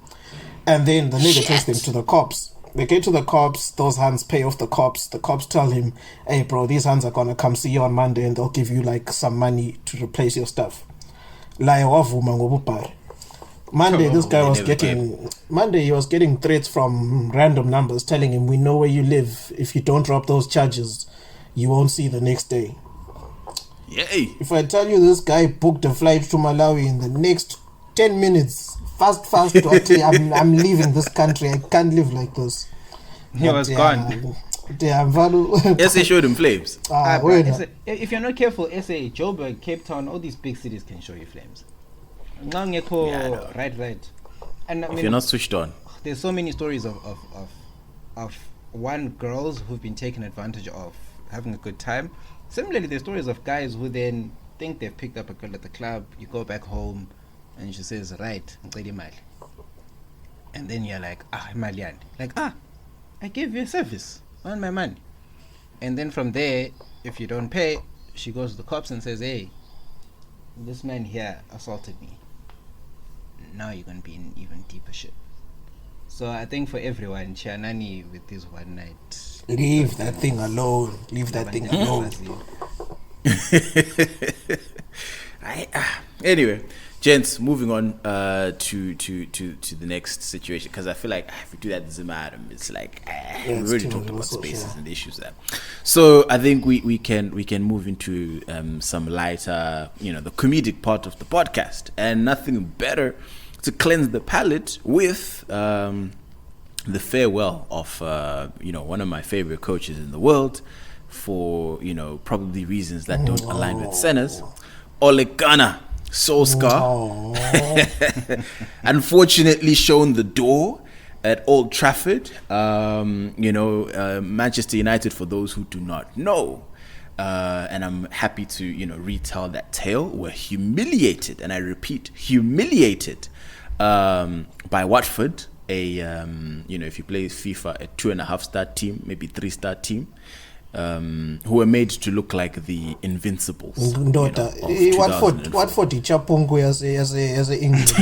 And then the nigga takes them to the cops. They get to the cops, those hands pay off the cops. The cops tell him, hey bro, these hands are gonna come see you on Monday and they'll give you like some money to replace your stuff. Monday, this guy was getting... Monday, he was getting threats from random numbers telling him, we know where you live. If you don't drop those charges, you won't see the next day. Yay! If I tell you this guy booked a flight to Malawi in the next 10 minutes, fast, I'm leaving this country. I can't live like this. He was gone. SA showed him flames. If you're not careful, SA, Joburg, Cape Town, all these big cities can show you flames. Right. And I mean, if you're not switched on, there's so many stories of girls who've been taken advantage of having a good time. Similarly, there's stories of guys who then think they've picked up a girl at the club. You go back home, and she says, "Right, and then you're like, Malian, I gave you a service, on my money." And then from there, if you don't pay, she goes to the cops and says, "Hey, this man here assaulted me." Now you're going to be in even deeper shit. So I think for everyone, Hanani with this one night... Leave that thing alone. Anyway, gents, moving on to the next situation, because I feel like if we do that Zimadam, it's like we already talked about spaces and the issues there. So I think we can move into some lighter, the comedic part of the podcast, and nothing better to cleanse the palate with the farewell of one of my favorite coaches in the world, for probably reasons that don't align with Senna's. Ole Gunnar Solskjaer, unfortunately shown the door at Old Trafford. Manchester United, for those who do not know, and I'm happy to retell that tale, were humiliated, and I repeat, humiliated by Watford. If you play FIFA, a 2.5-star team, maybe 3-star team, who were made to look like the Invincibles. Watford Chapungu as a English.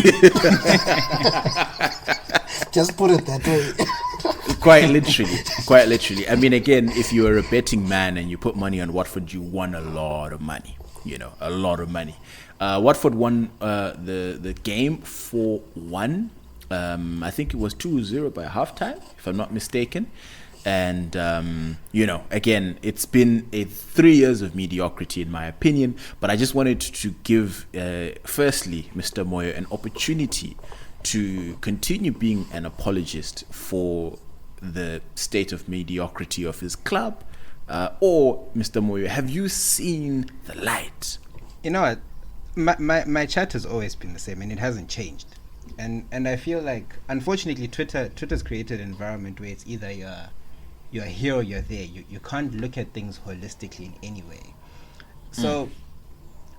Just put it that way. Quite literally. I mean, again, if you are a betting man and you put money on Watford, you won a lot of money. A lot of money. Watford won the game 4-1. I think it was 2-0 by halftime, if I'm not mistaken. And, again, it's been 3 years of mediocrity, in my opinion. But I just wanted to give, firstly, Mr. Moyo, an opportunity to continue being an apologist for the state of mediocrity of his club. Or, Mr. Moyo, have you seen the light? You know what? My chat has always been the same, and it hasn't changed. And I feel like, unfortunately, Twitter's created an environment where it's either you're here or you're there. You can't look at things holistically in any way. So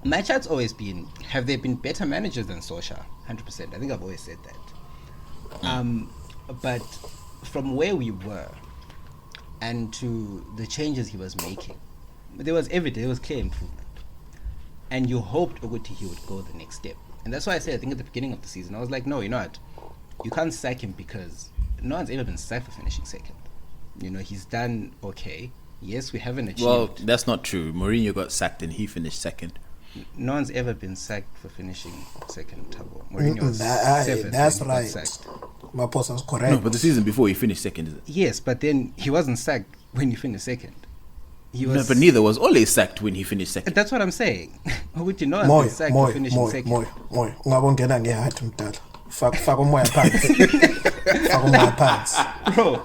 my chat's always been, have there been better managers than Solskjaer? 100%. I think I've always said that. But from where we were and to the changes he was making, there was clear improvement. And you hoped Oguti he would go the next step. And that's why I said, I think at the beginning of the season, I was like, no, you know what? You can't sack him because no one's ever been sacked for finishing second. He's done okay. Yes, we haven't achieved. Well, that's not true. Mourinho got sacked and he finished second. No one's ever been sacked for finishing second. Mourinho was seventh. That's right. Maposa's correct. No, but the season before he finished second, is it? Yes, but then he wasn't sacked when he finished second. No, but neither was Ole sacked when he finished second. That's what I'm saying. Oguti no one's been sacked for finishing second. Moyo. Ungabongena ngeheart mdala. Faka umoya pants. Bro.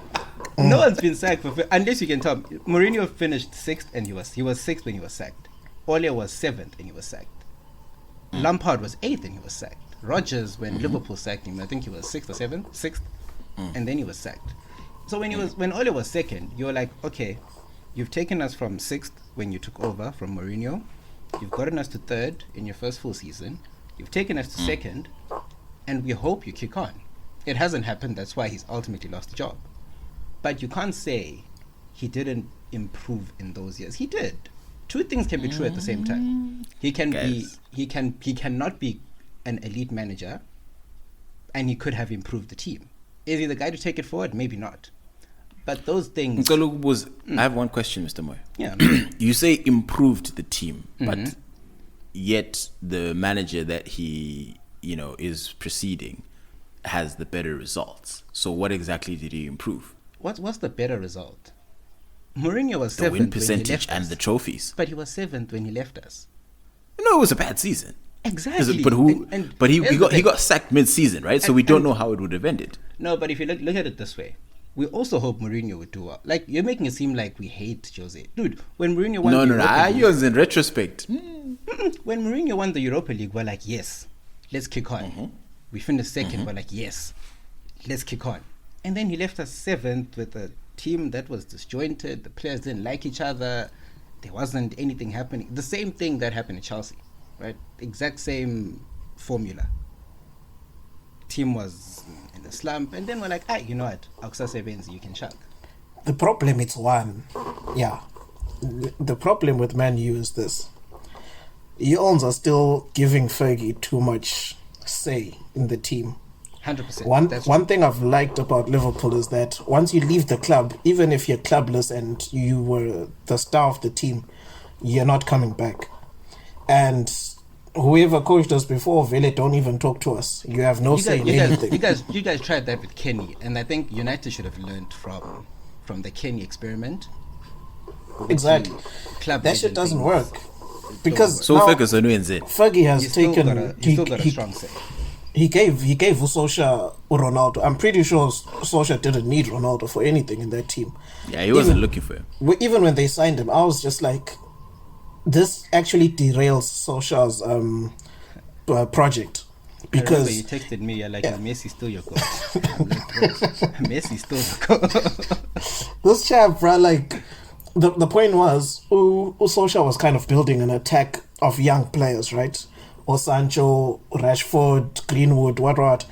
No one's been sacked unless you can tell me. Mourinho finished 6th and he was 6th when he was sacked. Ole was 7th and he was sacked. Lampard was 8th and he was sacked. Rodgers, when Liverpool sacked him, I think he was 6th or 7th, 6th, and then he was sacked. So when Ole was 2nd, you were like, okay, you've taken us from 6th when you took over from Mourinho. You've gotten us to 3rd in your first full season. You've taken us to 2nd, and we hope you kick on. It hasn't happened. That's why he's ultimately lost the job. But you can't say he didn't improve in those years. He did. Two things can be true at the same time. He cannot be an elite manager, and he could have improved the team. Is he the guy to take it forward? Maybe not. But those things. I have one question, Mr. Moy. Yeah. You say improved the team, but yet the manager that he, is preceding has the better results. So what exactly did he improve? What's the better result? Mourinho was the 7th win percentage when he left and us. the trophies. But he was 7th when he left us. No, it was a bad season. Exactly. But he got sacked mid-season, right? So we don't know how it would have ended. No, but if you look at it this way, we also hope Mourinho would do well. Like, you're making it seem like we hate Jose. Dude, when Mourinho won the Europa League... yours in retrospect. When Mourinho won the Europa League, we're like, yes, let's kick on. Mm-hmm. We finished second, we're like, yes, let's kick on. And then he left us 7th with a team that was disjointed. The players didn't like each other. There wasn't anything happening. The same thing that happened in Chelsea, right? Exact same formula. Team was in the slump, and then we're like, you know what? Akusase Benzi, you can chuck. The problem is one. Yeah. The problem with Man U is this. You are still giving Fergie too much say in the team. 100%. One thing I've liked about Liverpool is that once you leave the club, even if you're clubless and you were the star of the team, you're not coming back. And whoever coached us before, Vele, don't even talk to us. You have no say in anything. You guys tried that with Kenny, and I think United should have learned from the Kenny experiment. Exactly. That shit doesn't work. Because so Ferguson wins it. Fergie has He still got a strong say. He gave Solskjaer Ronaldo. I'm pretty sure Solskjaer didn't need Ronaldo for anything in that team. Yeah, he wasn't looking for him. Even when they signed him, I was just like, this actually derails Solskjaer's project. Because you texted me, you're like, Messi still your goal. I'm like, bro, Messi still your goal. This chap, bro, like, the point was, Solskjaer was kind of building an attack of young players, right? Or Sancho, Rashford, Greenwood, what.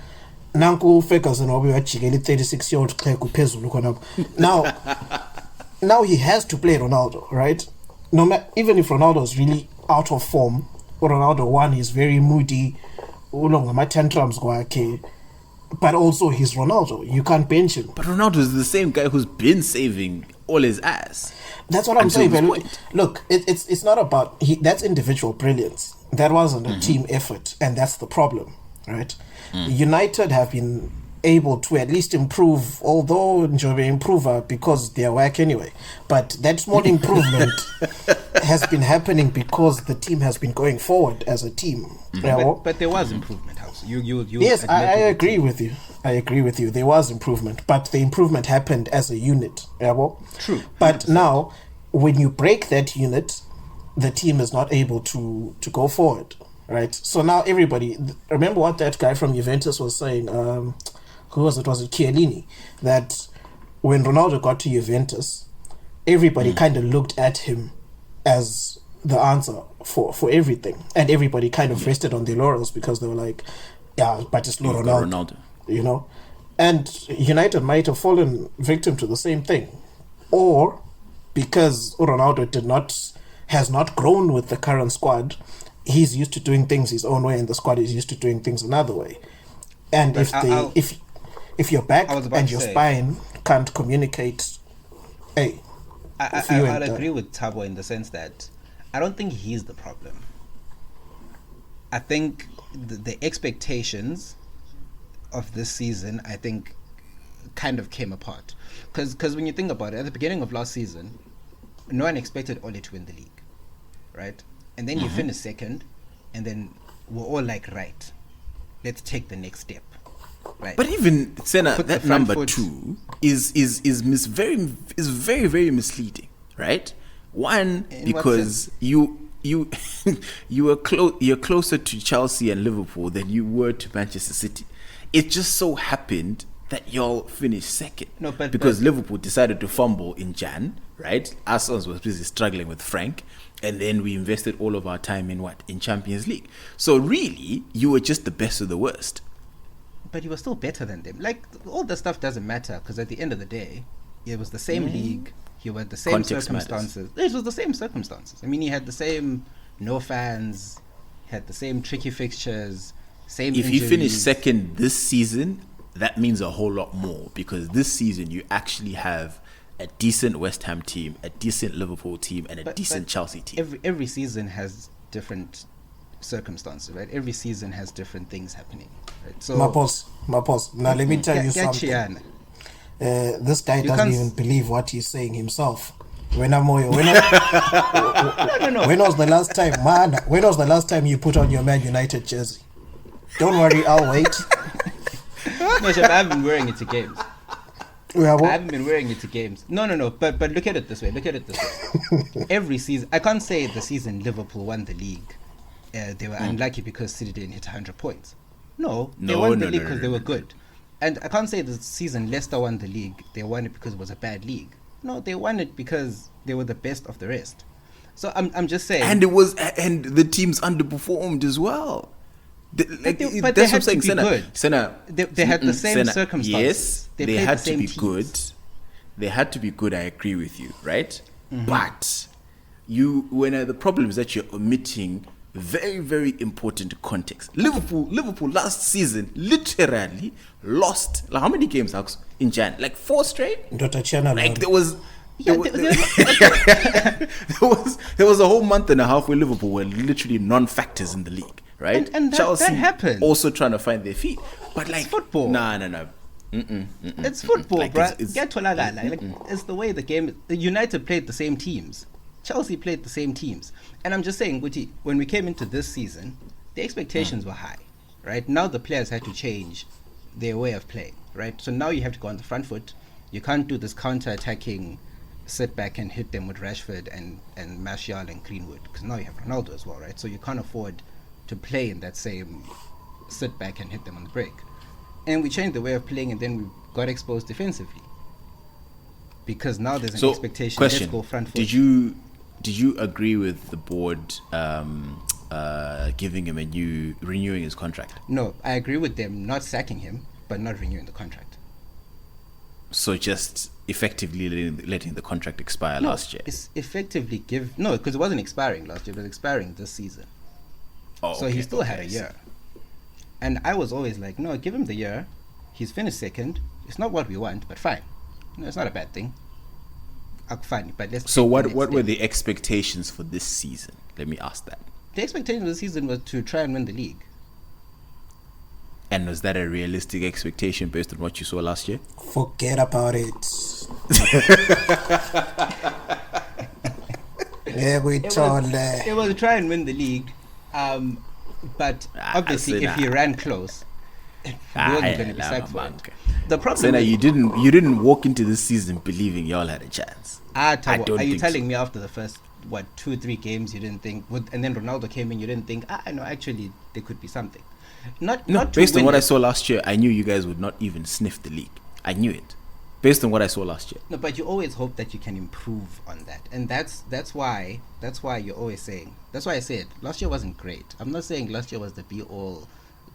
Nanku Ferguson will be a 36-year-old player who pays Now he has to play Ronaldo, right? Even if Ronaldo is really out of form, Ronaldo, one, he's very moody, tantrums, but also he's Ronaldo. You can't bench him. But Ronaldo is the same guy who's been saving all his ass. That's what I'm saying. Look, it's not about that's individual brilliance. That wasn't a team effort, and that's the problem, right? United have been able to at least improve, although Njobe improve because they're whack anyway. But that small improvement has been happening because the team has been going forward as a team. But there was improvement, House. You yes, I agree with you. I agree with you. There was improvement, but the improvement happened as a unit. True. But 100%. Now, when you break that unit, the team is not able to go forward, right? So now everybody, remember what that guy from Juventus was saying, who was it? Was it Chiellini? That when Ronaldo got to Juventus, everybody kind of looked at him as the answer for everything. And everybody kind of rested on their laurels because they were like, yeah, but it's not Ronaldo. You know? And United might have fallen victim to the same thing. Or because Ronaldo has not grown with the current squad, he's used to doing things his own way and the squad is used to doing things another way. And but if your back and your spine can't communicate, I'll agree with Thabo in the sense that I don't think he's the problem. I think the expectations of this season, I think, kind of came apart. Because when you think about it, at the beginning of last season, no one expected Ole to win the league, right? And then you finish second, and then we're all like, right, let's take the next step. Right. But even Senna, that number 2 is very very misleading, right? One, because you're closer to Chelsea and Liverpool than you were to Manchester City. It just so happened that y'all finished second. Because Liverpool decided to fumble in Jan, right? Arsenal was busy struggling with Frank, and then we invested all of our time in Champions League. So really, you were just the best of the worst. But you were still better than them. Like, all the stuff doesn't matter because at the end of the day, it was the same league. You were the same Context circumstances. Matters. It was the same circumstances. I mean, he had the same no fans, had the same tricky fixtures, same. If injuries. you finish second this season, that means a whole lot more, because this season you actually have a decent West Ham team, a decent Liverpool team, and a decent Chelsea team. Every season has different circumstances, right? Every season has different things happening, right? So Mapos. Now let me tell you something. This guy doesn't even believe what he's saying himself. When was the last time, man? When was the last time you put on your Man United jersey? Don't worry, I'll wait. No, Chef, I haven't been wearing it to games. I haven't been wearing it to games. No. But look at it this way. Every season, I can't say the season Liverpool won the league, they were unlucky because City didn't hit 100 points. No, they won the league because they were good. And I can't say the season Leicester won the league, they won it because it was a bad league. No, they won it because they were the best of the rest. So I'm just saying. And the teams underperformed as well. But they had to be good. They had the same circumstances. Yes, they had to be good. They had to be good. I agree with you, right? Mm-hmm. But the problem is that you're omitting very, very important context. Liverpool last season literally lost how many games in Jan? Like 4 straight. Like there was a whole month and a half where Liverpool were literally non-factors in the league. Right, and Chelsea that happened. Also trying to find their feet, but like it's football. No. It's football, like, bro. It's the way the game. United played the same teams. Chelsea played the same teams, and I'm just saying, Guti, when we came into this season, the expectations were high. Right now, the players had to change their way of playing. Right, so now you have to go on the front foot. You can't do this counter-attacking, sit back and hit them with Rashford and Martial and Greenwood, because now you have Ronaldo as well, right? So you can't afford to play in that same sit back and hit them on the break. And we changed the way of playing, and then we got exposed defensively, because now there's an expectation. Question: let's go front foot. Did you agree with the board giving him renewing his contract? No, I agree with them not sacking him, but not renewing the contract. So just effectively letting the contract expire last year. It's effectively because it wasn't expiring last year; it was expiring this season. So he still had a year. And I was always like, no, give him the year. He's finished second. It's not what we want, but fine. No, it's not a bad thing. Fine, but let's. So what were the expectations for this season? Let me ask that. The expectation of the season was to try and win the league. And was that a realistic expectation based on what you saw last year? Forget about it. It was to try and win the league. But obviously, if he ran close, he wasn't going to be sacked for it. The problem is, you didn't walk into this season believing y'all had a chance. Are you telling me after the first 2-3 games you didn't think, and then Ronaldo came in, you didn't think, no, actually there could be something. Not based on what I saw last year, I knew you guys would not even sniff the league. I knew it. Based on what I saw last year. No, but you always hope that you can improve on that, and that's why you're always saying. That's why I said last year wasn't great. I'm not saying last year was the be-all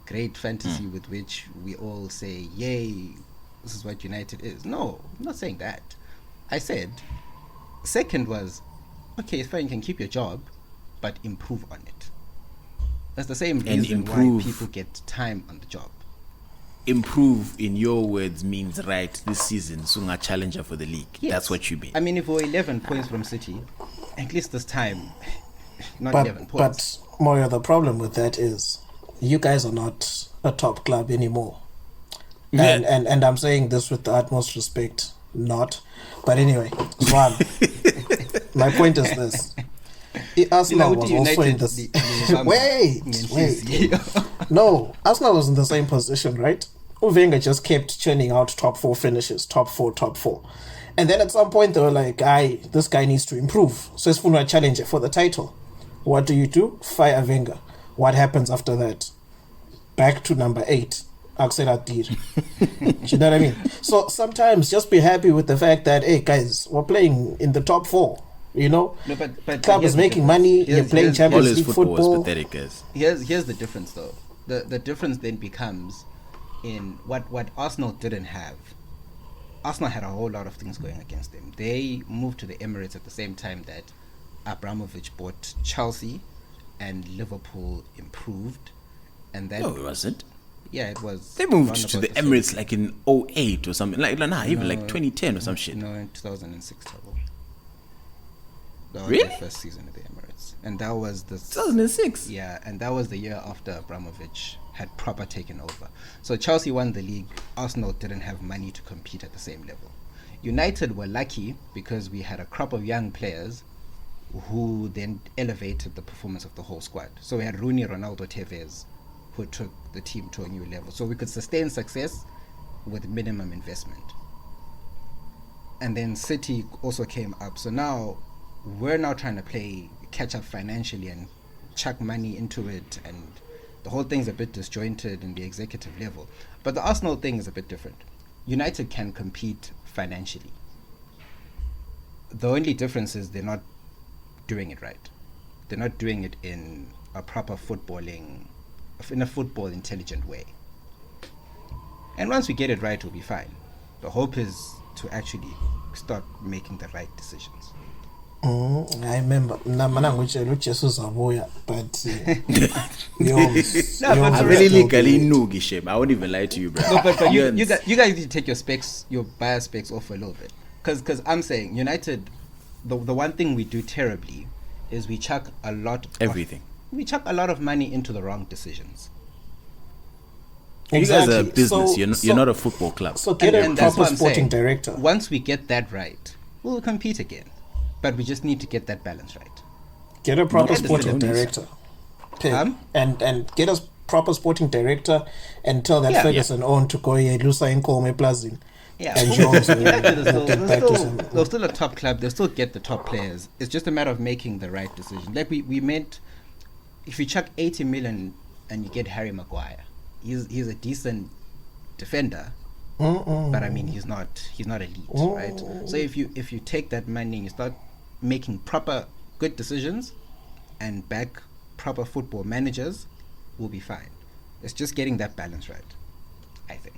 great fantasy with which we all say, "Yay, this is what United is." No, I'm not saying that. I said second was okay. It's fine. You can keep your job, but improve on it. That's the same reason why people get time on the job. Improve, in your words, means right this season Sunga challenger for the league. Yes. That's what you mean. I mean, if we're 11 points from City, at least this time, not 11 points. But Moyo, the problem with that is you guys are not a top club anymore. Yeah. And I'm saying this with the utmost respect, not. But anyway, Swan, my point is this. Arsenal was also in this. Wait. No, Arsenal was in the same position, right? Wenger just kept churning out top 4 finishes, top 4. And then at some point they were like, this guy needs to improve. So it's for a challenger for the title. What do? Fire Wenger. What happens after that? Back to number 8. Axel Adir. You know what I mean? So sometimes just be happy with the fact that, hey guys, we're playing in the top 4. You know, no, but club is making money. You're playing Champions League football. Here's the difference, though. The difference then becomes in what Arsenal didn't have. Arsenal had a whole lot of things going against them. They moved to the Emirates at the same time that Abramovich bought Chelsea, and Liverpool improved, and then no, it wasn't. Yeah, it was. They moved around to about the Emirates like in 08 or something. Like, even like 2010 or some shit. No, in 2006. That was Really? the first season of the Emirates, and that was the 2006. Yeah, and that was the year after Abramovich had proper taken over. So Chelsea won the league. Arsenal didn't have money to compete at the same level. United were lucky because we had a crop of young players who then elevated the performance of the whole squad. So we had Rooney, Ronaldo, Tevez, who took the team to a new level. So we could sustain success with minimum investment. And then City also came up. So now we're now trying to play catch up financially and chuck money into it, and the whole thing's a bit disjointed in the executive level. But the Arsenal thing is a bit different. United can compete financially. The only difference is they're not doing it right. They're not doing it in a proper football intelligent way. And once we get it right, we'll be fine. The hope is to actually start making the right decisions. I remember uJesu Zaboya, but I really legally shame. I won't even lie to you, bro. No, but you guys need to take your bias specs off a little bit, because I'm saying United, the one thing we do terribly is we chuck a lot of money into the wrong decisions. Exactly. You guys are a business. You're not a football club. So get a proper sporting director. Once we get that right, we'll compete again. But we just need to get that balance right. Get a proper sporting director. And get a proper sporting director and tell that Ferguson on to go here, Lusa in Kome Plazin. Yeah, and Jones they'll still a top club. They'll still get the top players. It's just a matter of making the right decision. Like we meant, if you chuck 80 million and you get Harry Maguire, he's a decent defender. But I mean, he's not elite, right? So if you take that money and you start making proper good decisions and back proper football managers, we'll be fine. It's just getting that balance right, I think.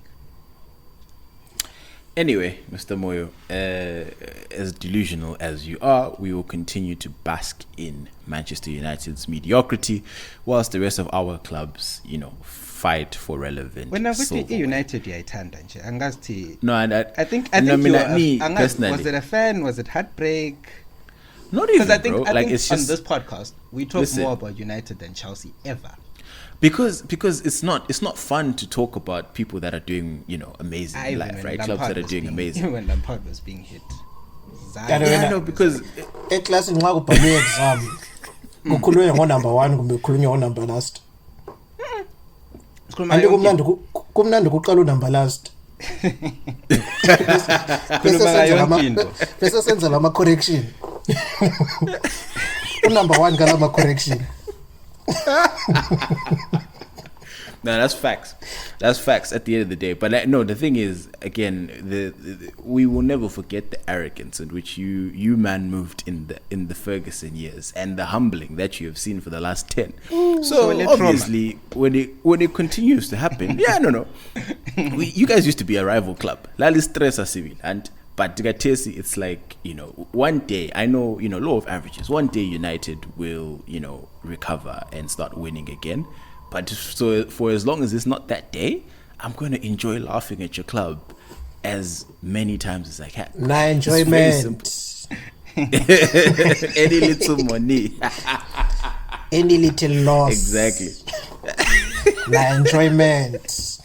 Anyway, Mr. Moyo, as delusional as you are, we will continue to bask in Manchester United's mediocrity whilst the rest of our clubs, fight for relevant. When I was United, I think me personally, was it a fan? Was it heartbreak? Not even, I think it's just, on this podcast we talk more about United than Chelsea ever. Because it's not fun to talk about people that are doing amazing in life, right? Clubs that are doing amazing. Even when Lampard was being hit. Because class in exam. Kukhulunywa number 1 kumbe kukhulunywa number last. Ande kumnandi kuqala number last. Bese senza lama correction. Number 1 kalama correction. No, that's facts. That's facts at the end of the day. But the thing is, again, we will never forget the arrogance in which you man moved in the Ferguson years and the humbling that you have seen for the last 10. So obviously, when it continues to happen, you guys used to be a rival club. Lali stressa civil but Gatesi, it's like, one day, I know, law of averages, one day United will, recover and start winning again. But so for as long as it's not that day, I'm going to enjoy laughing at your club as many times as I can. Na enjoyment. Any little money. Any little loss. Exactly. Na enjoyment.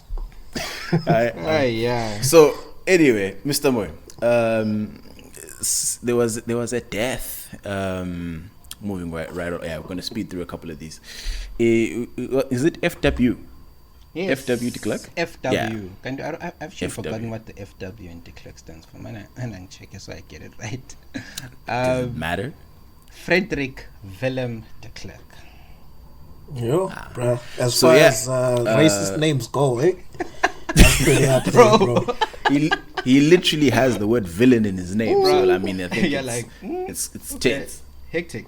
Yeah. So anyway, Mr. Moy, there was a death. Moving right on. Yeah, we're going to speed through a couple of these. Is it FW? Yes. FW de Klerk? FW. Yeah. I've actually forgotten what the FW in de Klerk stands for. And I check it so I get it right. Does it matter? Frederick Willem de Klerk. Bro. As far as racist names go, that's pretty hard, bro. He literally has the word villain in his name. Bro. So I mean, I think it's tense. Hectic.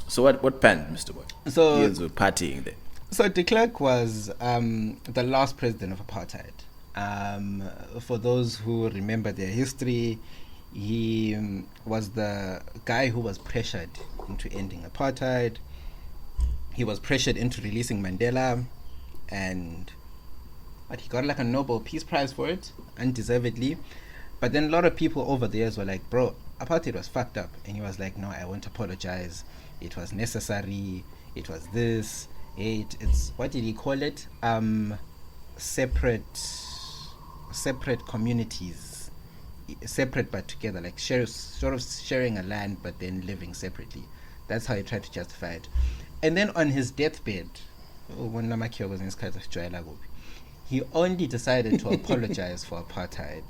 So what panned, Mr. Boy? So he was partying there. So de Klerk was the last president of apartheid. For those who remember their history, he was the guy who was pressured into ending apartheid. He was pressured into releasing Mandela, and but he got like a Nobel Peace Prize for it, undeservedly. But then a lot of people over the years were like, bro, apartheid was fucked up. And he was like, no, I won't apologize. It was necessary. It was this. It's what did he call it? Separate communities, separate but together, like sort of sharing a land but then living separately. That's how he tried to justify it. And then on his deathbed, when Namakio was in his case of he only decided to apologize for apartheid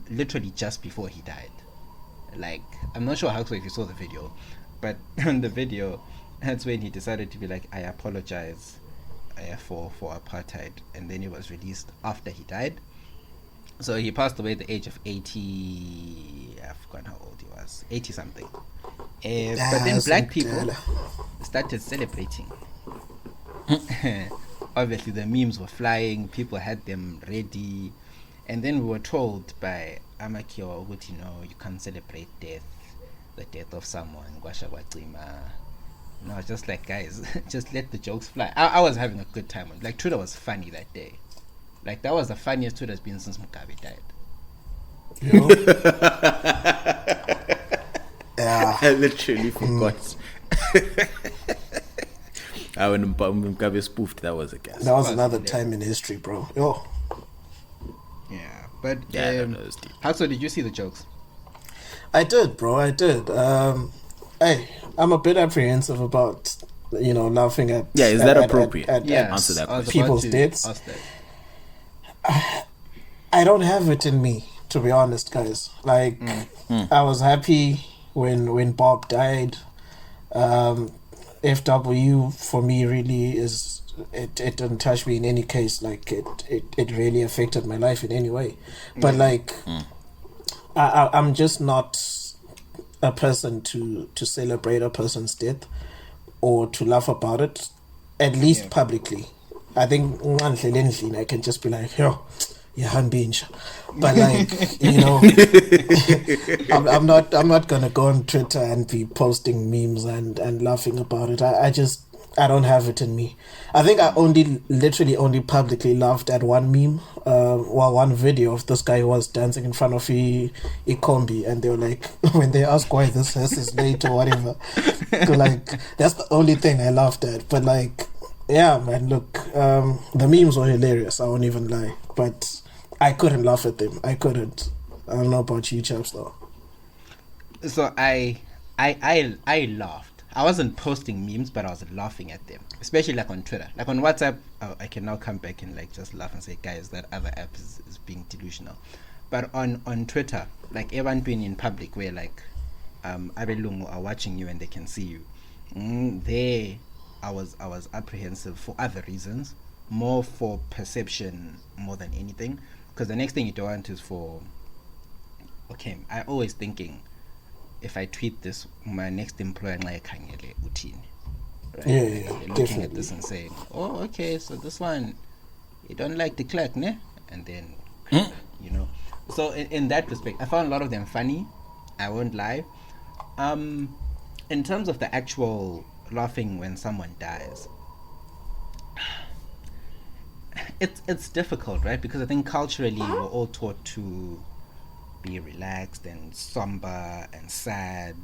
literally just before he died. Like, I'm not sure how if you saw the video, but on the video, that's when he decided to be like, I apologize for apartheid. And then it was released after he died. So he passed away at the age of 80. I've forgotten how old he was. 80 something. But then black people started celebrating. Obviously the memes were flying, people had them ready, and then we were told by Amakio, you know, you can't celebrate the death of someone. And I was just like, guys, just let the jokes fly. I was having a good time. Like, Twitter was funny that day. Like, that was the funniest Twitter's been since Mugabe died. Yeah. I literally forgot. When Mugabe spoofed, that was a gas. That was another time in history, bro. Yo. Yeah, but yeah, Haxo, did you see the jokes? I did, bro. I did. Hey, I'm a bit apprehensive about, you know, laughing at. Yeah, is that appropriate? Answer that question. People's deaths. I don't have it in me, to be honest, guys. Like, I was happy when Bob died. FW for me really is it didn't touch me in any case. Like it really affected my life in any way. But like I'm just not a person to celebrate a person's death or to laugh about it, at least publicly. I think I can just be like, yo, yeah, but like, you know, I'm not gonna go on Twitter and be posting memes and laughing about it. I don't have it in me. I think I literally only publicly laughed at one meme, one video of this guy who was dancing in front of a combi, and they were like, when they ask why this is late or whatever, like, that's the only thing I laughed at. But like, yeah, man, look, the memes were hilarious, I won't even lie, but I couldn't laugh at them. I couldn't. I don't know about you, chaps, though. So I laughed. I wasn't posting memes, but I was laughing at them, especially like on Twitter. Like on WhatsApp, I can now come back and like just laugh and say, guys, that other app is being delusional. But on Twitter, like everyone being in public where like Abelungu are watching you and they can see you, there I was apprehensive for other reasons, more for perception more than anything. Because the next thing you don't want is I always thinking, if I tweet this, my next employer like Kangele Utini. Right? Yeah, They're looking definitely. at this and saying, oh, okay, so this one, you don't like the clerk, ne? And then, you know. So in that respect, I found a lot of them funny. I won't lie. In terms of the actual laughing when someone dies, it's difficult, right? Because I think culturally we're all taught to be relaxed and somber and sad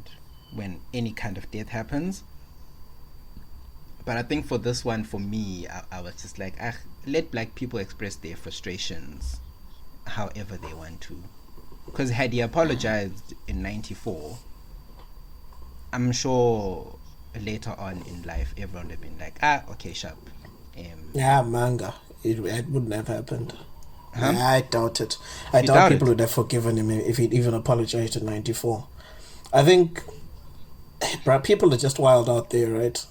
when any kind of death happens. But I think for this one, for me, I was just like, let black people express their frustrations however they want to. Because had he apologized in 94, I'm sure later on in life everyone would have been like, okay, sharp. Yeah, manga. It wouldn't have happened. Huh? Yeah, I doubt it. I doubt people would have forgiven him if he'd even apologized in 94. I think, bro, people are just wild out there, right?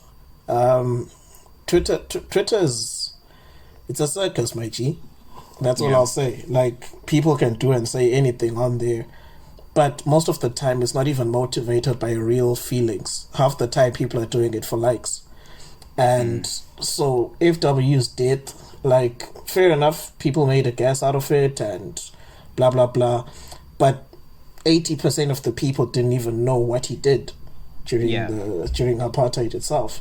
Twitter is, it's a circus, my G. That's all I'll say. Like, people can do and say anything on there, but most of the time it's not even motivated by real feelings. Half the time people are doing it for likes. And so FW's death, like, fair enough, people made a gas out of it and blah blah blah, but 80% of the people didn't even know what he did during apartheid itself.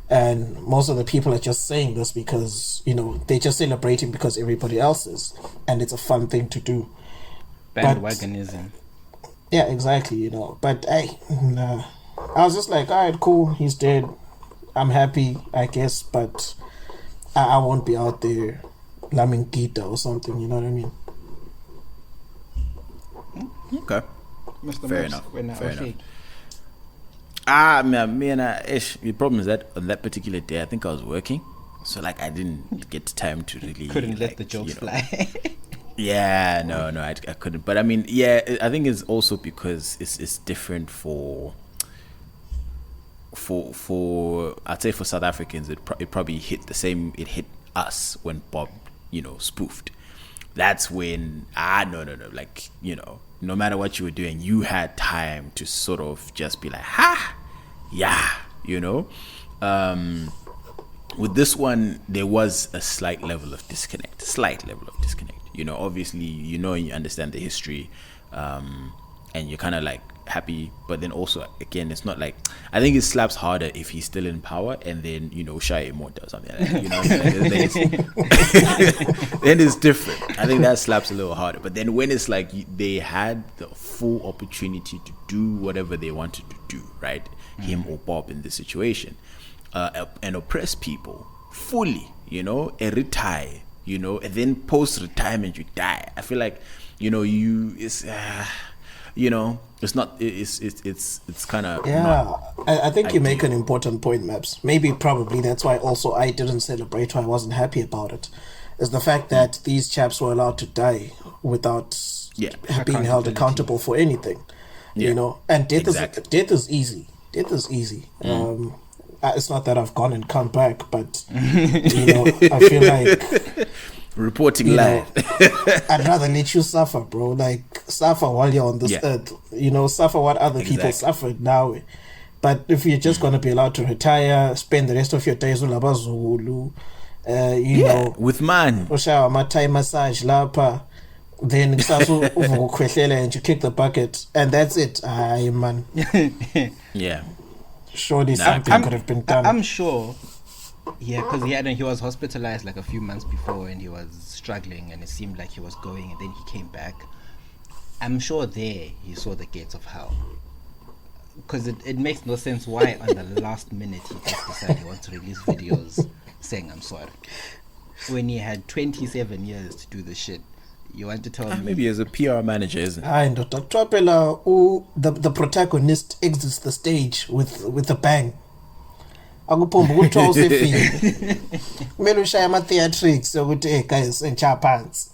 And most of the people are just saying this because, they're just celebrating because everybody else is. And it's a fun thing to do. Bandwagonism. Yeah, exactly, But hey, nah. I was just like, all right, cool, he's dead. I'm happy, I guess, but I won't be out there lambing Gita or something, you know what I mean? Okay. Fair enough. Fair enough. The problem is that on that particular day, I think I was working, so like I didn't get time to really couldn't let the jokes fly. Yeah, no, I couldn't. But I mean, yeah, I think it's also because it's different for I'd say for South Africans, it probably hit the same. It hit us when Bob, spoofed. That's when no, like no matter what you were doing, you had time to sort of just be like, yeah, with this one, there was a slight level of disconnect. Obviously, you understand the history, and you're kind of like happy, but then also, again, it's not like, I think it slaps harder if he's still in power and then, Shai Immortal or something like that, you know what I mean? Then it's different. I think that slaps a little harder. But then when it's like they had the full opportunity to do whatever they wanted to do, right? Him or Bob in this situation, and oppress people fully, retire, and then post-retirement you die. I feel like, it's not, it's kind of, I think you make an important point, Maps. Probably that's why also I didn't celebrate, why I wasn't happy about it, is the fact that these chaps were allowed to die without being held accountable for anything, and death is easy. It's not that I've gone and come back, but I feel like reporting live. I'd rather let you suffer, bro. Like, suffer while you're on this earth. Suffer what other people suffered now. But if you're just going to be allowed to retire, spend the rest of your days with Labazulu, with man. Thai massage, lapa, then and you kick the bucket, and that's it. Aye, man. Yeah. Surely something could have been done. I'm sure. Yeah, because he was hospitalized like a few months before and he was struggling and it seemed like he was going, and then he came back. I'm sure there he saw the gates of hell, because it makes no sense why on the last minute he just decided he wants to release videos saying I'm sorry when he had 27 years to do the shit. You want to tell me maybe as a PR manager, isn't it? The protagonist exits the stage with a bang. Akupomba ukuthi usefile kumele ushaya ama-theatrics ukuthi hey guys entsha phansi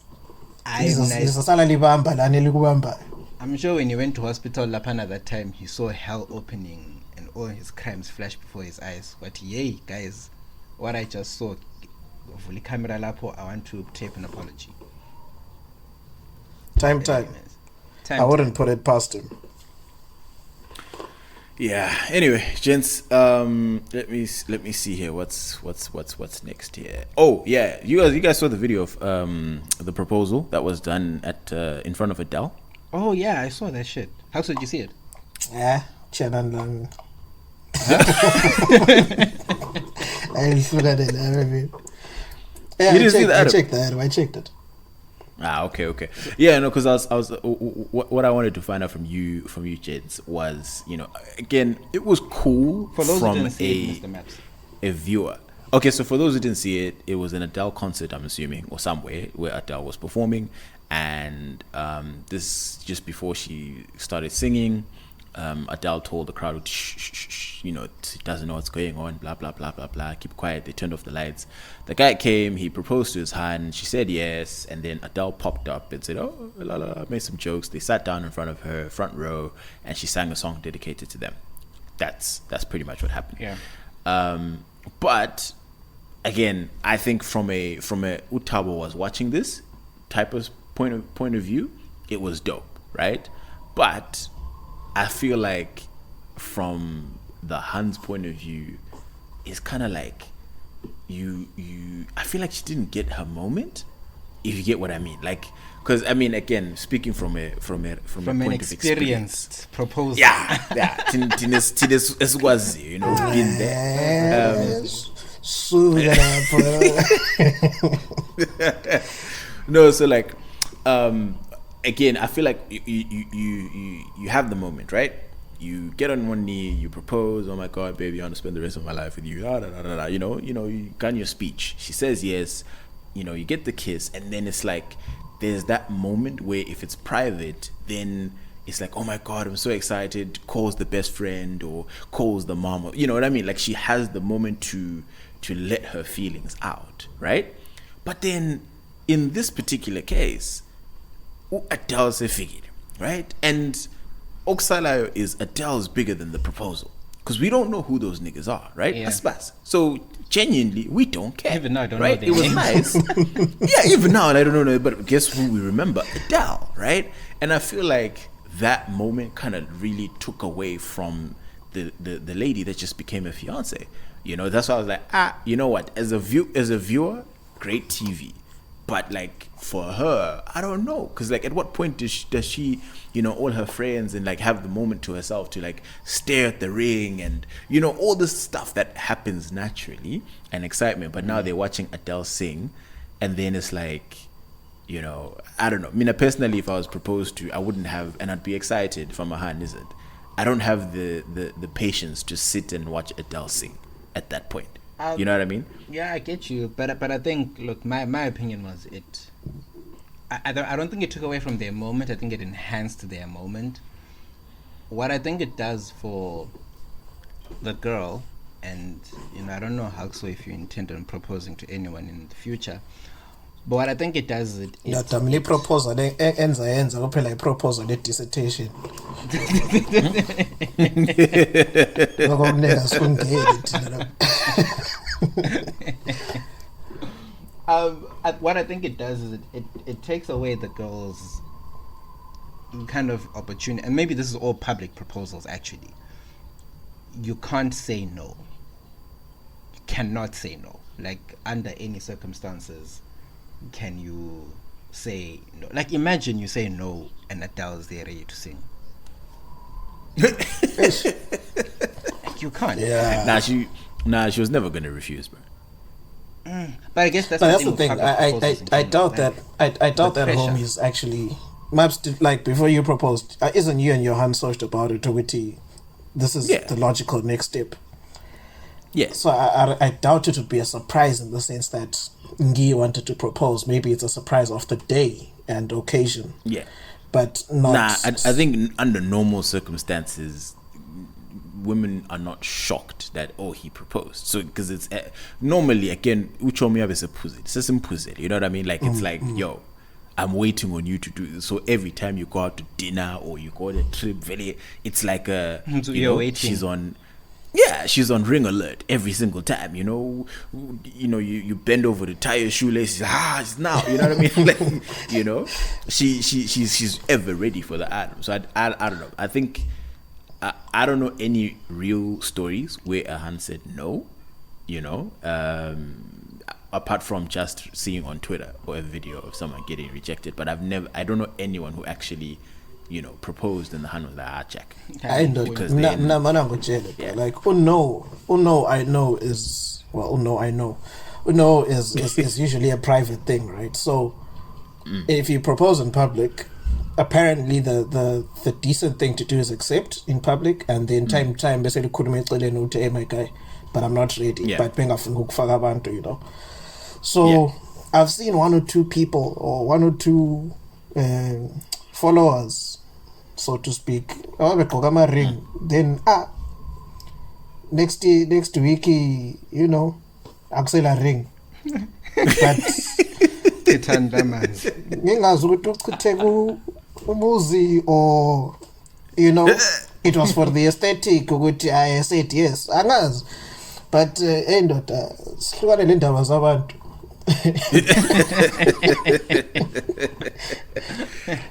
lizosala libamba lana elikubambayo. I'm sure when he went to hospital lapana that time he saw hell opening and all his crimes flashed before his eyes. But yay guys, what I just saw, vuli camera lapho, I want to tape an apology. Time. I wouldn't put it past him. Yeah. Anyway, gents, let me see here. What's next here? Oh yeah, you guys saw the video of the proposal that was done at in front of Adele. Oh yeah, I saw that shit. How did you see it? Yeah, Chanan. I look at it. Yeah, I checked it. Okay. Yeah, no, because I was what I wanted to find out from you, gents, was, again, it was cool for those from who didn't see it, Mr. Maps. A viewer. Okay, so for those who didn't see it, it was an Adele concert, I'm assuming, or somewhere where Adele was performing, and this just before she started singing, Adele told the crowd, shh, she doesn't know what's going on, blah blah blah blah blah, keep quiet. They turned off the lights. The guy came, he proposed to his hand, she said yes, and then Adele popped up and said, oh la la, made some jokes. They sat down in front of her, front row, and she sang a song dedicated to them. That's pretty much what happened. Yeah. But again, I think from a Utabo was watching this type of point of view, it was dope, right? But I feel like from the Hans point of view, it's kind of like I feel like she didn't get her moment, If you get what I mean, like, because I mean, again, speaking from a point an of experience, experienced proposal. yeah, tines was, you know, been there. No, so like, again, I feel like you have the moment, right? You get on one knee, you propose. Oh my God, baby, I want to spend the rest of my life with you. You know, you got your speech. She says yes. You know, you get the kiss, and then it's like there's that moment where if it's private, then it's like, oh my God, I'm so excited. Calls the best friend or calls the mom. You know what I mean? Like she has the moment to let her feelings out, right? But then in this particular case, Adele's a figure, right? And Oksalayo is Adele's bigger than the proposal. Because we don't know who those niggas are, right? Yeah. So genuinely, we don't care. Even now, I don't right? know their It was names. nice. Yeah, even now, I don't know. But guess who we remember? Adele, right? And I feel like that moment kind of really took away from the lady that just became a fiance. You know, that's why I was like, you know what? As a viewer, great TV. But like for her, I don't know, because like at what point does she, you know, all her friends and like have the moment to herself to like stare at the ring and, you know, all this stuff that happens naturally and excitement. But now they're watching Adele sing, and then it's like, you know, I don't know. I mean, personally, if I was proposed to, I wouldn't have, and I'd be excited for my hand, is it? I don't have the patience to sit and watch Adele sing at that point. You know what I mean? Yeah, I get you, but I think, look, my opinion was it. I don't think it took away from their moment. I think it enhanced their moment. What I think it does for the girl, and you know, I don't know how so if you intend on proposing to anyone in the future, but what I think it does is it proposal enza kuphela iproposal dissertation. What I think it does is it takes away the girl's kind of opportunity, and maybe this is all public proposals actually. You can't say no. You cannot say no. Like under any circumstances can you say no. Like imagine you say no and Adele's there ready to sing. Like you can't. Yeah. She was never gonna refuse, bro. But I guess that's the thing. I doubt that. I doubt that home is actually maps to, like before you proposed. Isn't you and your hand searched about it? This is the logical next step. Yeah. So I doubt it would be a surprise in the sense that Ngi wanted to propose. Maybe it's a surprise of the day and occasion. Yeah. But not. I think under normal circumstances, women are not shocked that he proposed. So because it's normally, again, uchomi is a pussy. It's a simple pussy. You know what I mean? Like it's like, yo, I'm waiting on you to do this. So every time you go out to dinner or you go on a trip, it's like so you're waiting. She's on ring alert every single time. You know, you bend over to tie your shoelaces. It's now. You know what I mean? Like, you know, she's ever ready for the item. So I don't know. I think I don't know any real stories where a hand said no. You know, apart from just seeing on Twitter or a video of someone getting rejected. But I don't know anyone who actually, you know, proposed and the hand was like, check. I know. Like, I know is usually a private thing, right? So if you propose in public, apparently the decent thing to do is accept in public, and then time basically couldn't hey my guy, but I'm not ready. But you know. So I've seen one or two people or one or two followers, so to speak, ring. Then next week, you know, Axel ring. But ngingazi ukuthi uchithe umuzi, or you know, it was for the aesthetic ukuthi I said yes, angazi. But ndoda sihlukane le ndaba zabantu.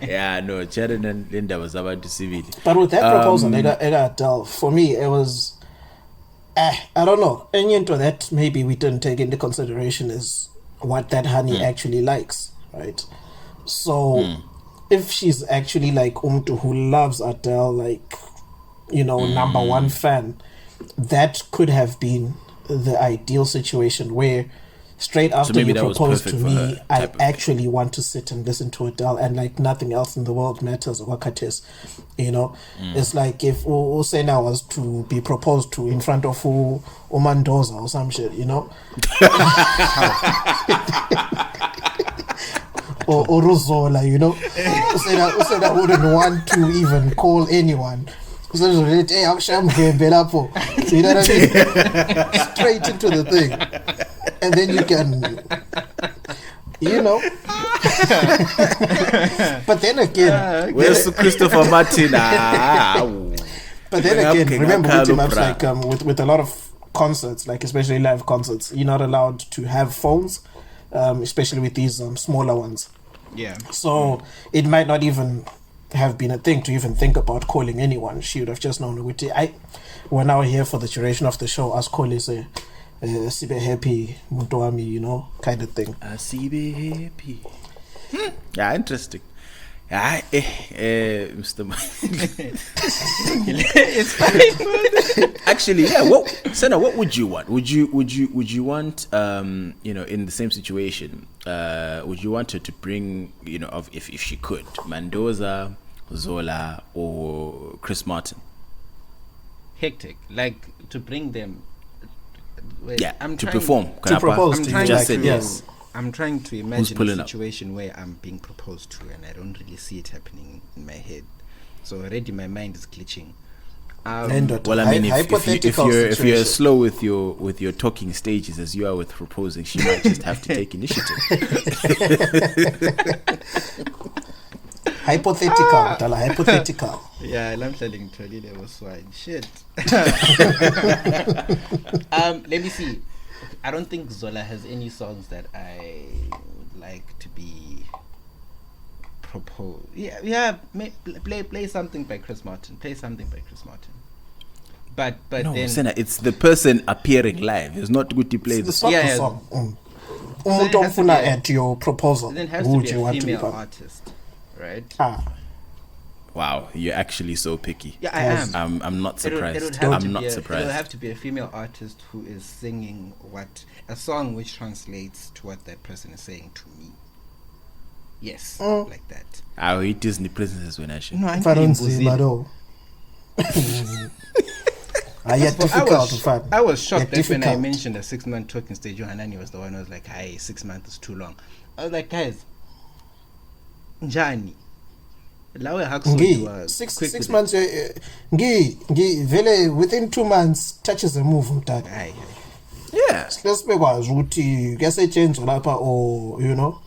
Yeah, no, Charon and Linda was about to civil. But with that proposal, Adele, for me, it was, I don't know. And into that, maybe we didn't take into consideration is what that honey actually likes. right? So if she's actually like umtu who loves Adele, like, you know, number one fan, that could have been the ideal situation where straight after you propose to me, I actually want to sit and listen to Adele, and like nothing else in the world matters. You know, it's like if Usena was to be proposed to in front of Umandoza or some shit, you know. or Rozola, you know. Usena wouldn't want to even call anyone. So, hey, I'm Belapo. You know what I mean? Straight into the thing. And then you can, you know. But then again, where's Christopher Martin? But then again, remember like with a lot of concerts, like especially live concerts, you're not allowed to have phones, especially with these smaller ones. Yeah. So it might not even have been a thing to even think about calling anyone. She would have just known we're now here for the duration of the show. As call is a sibe happy Mutoami, you know, kind of thing. Sibe happy. Yeah, interesting. Mr. It's fine. Actually, yeah. Senna, what would you want? Would you want, you know, in the same situation, would you want her to bring, you know, if she could, Mendoza, Zola, or Chris Martin? Hectic, like to bring them. To perform. To propose to you. Just said yes. I'm trying to imagine a situation where I'm being proposed to and I don't really see it happening in my head. So already my mind is glitching. Well, I mean, if you're slow with your talking stages as you are with proposing, she might just have to take initiative. Hypothetical. Yeah, I'm telling Tralile was swine. Shit. Let me see. I don't think Zola has any songs that I would like to be proposed. Yeah. Play something by Chris Martin. But no, then Senna, it's the person appearing live. It's not good to play the song. Yeah. song. At your proposal. Then has to be a female artist, right? Wow, you're actually so picky. Yeah, I am. I'm not surprised. I'm not surprised. It'll have to be a female artist who is singing a song which translates to what that person is saying to me. Yes, like that. I hate Disney princesses when I should. No, I don't see at all. I was shocked that when I mentioned a 6-month talking stage, Hanani was the one who was like, "Hey, 6 months is too long." I was like, guys, Njani. 6 months within 2 months touches a move yeah, let's make or you know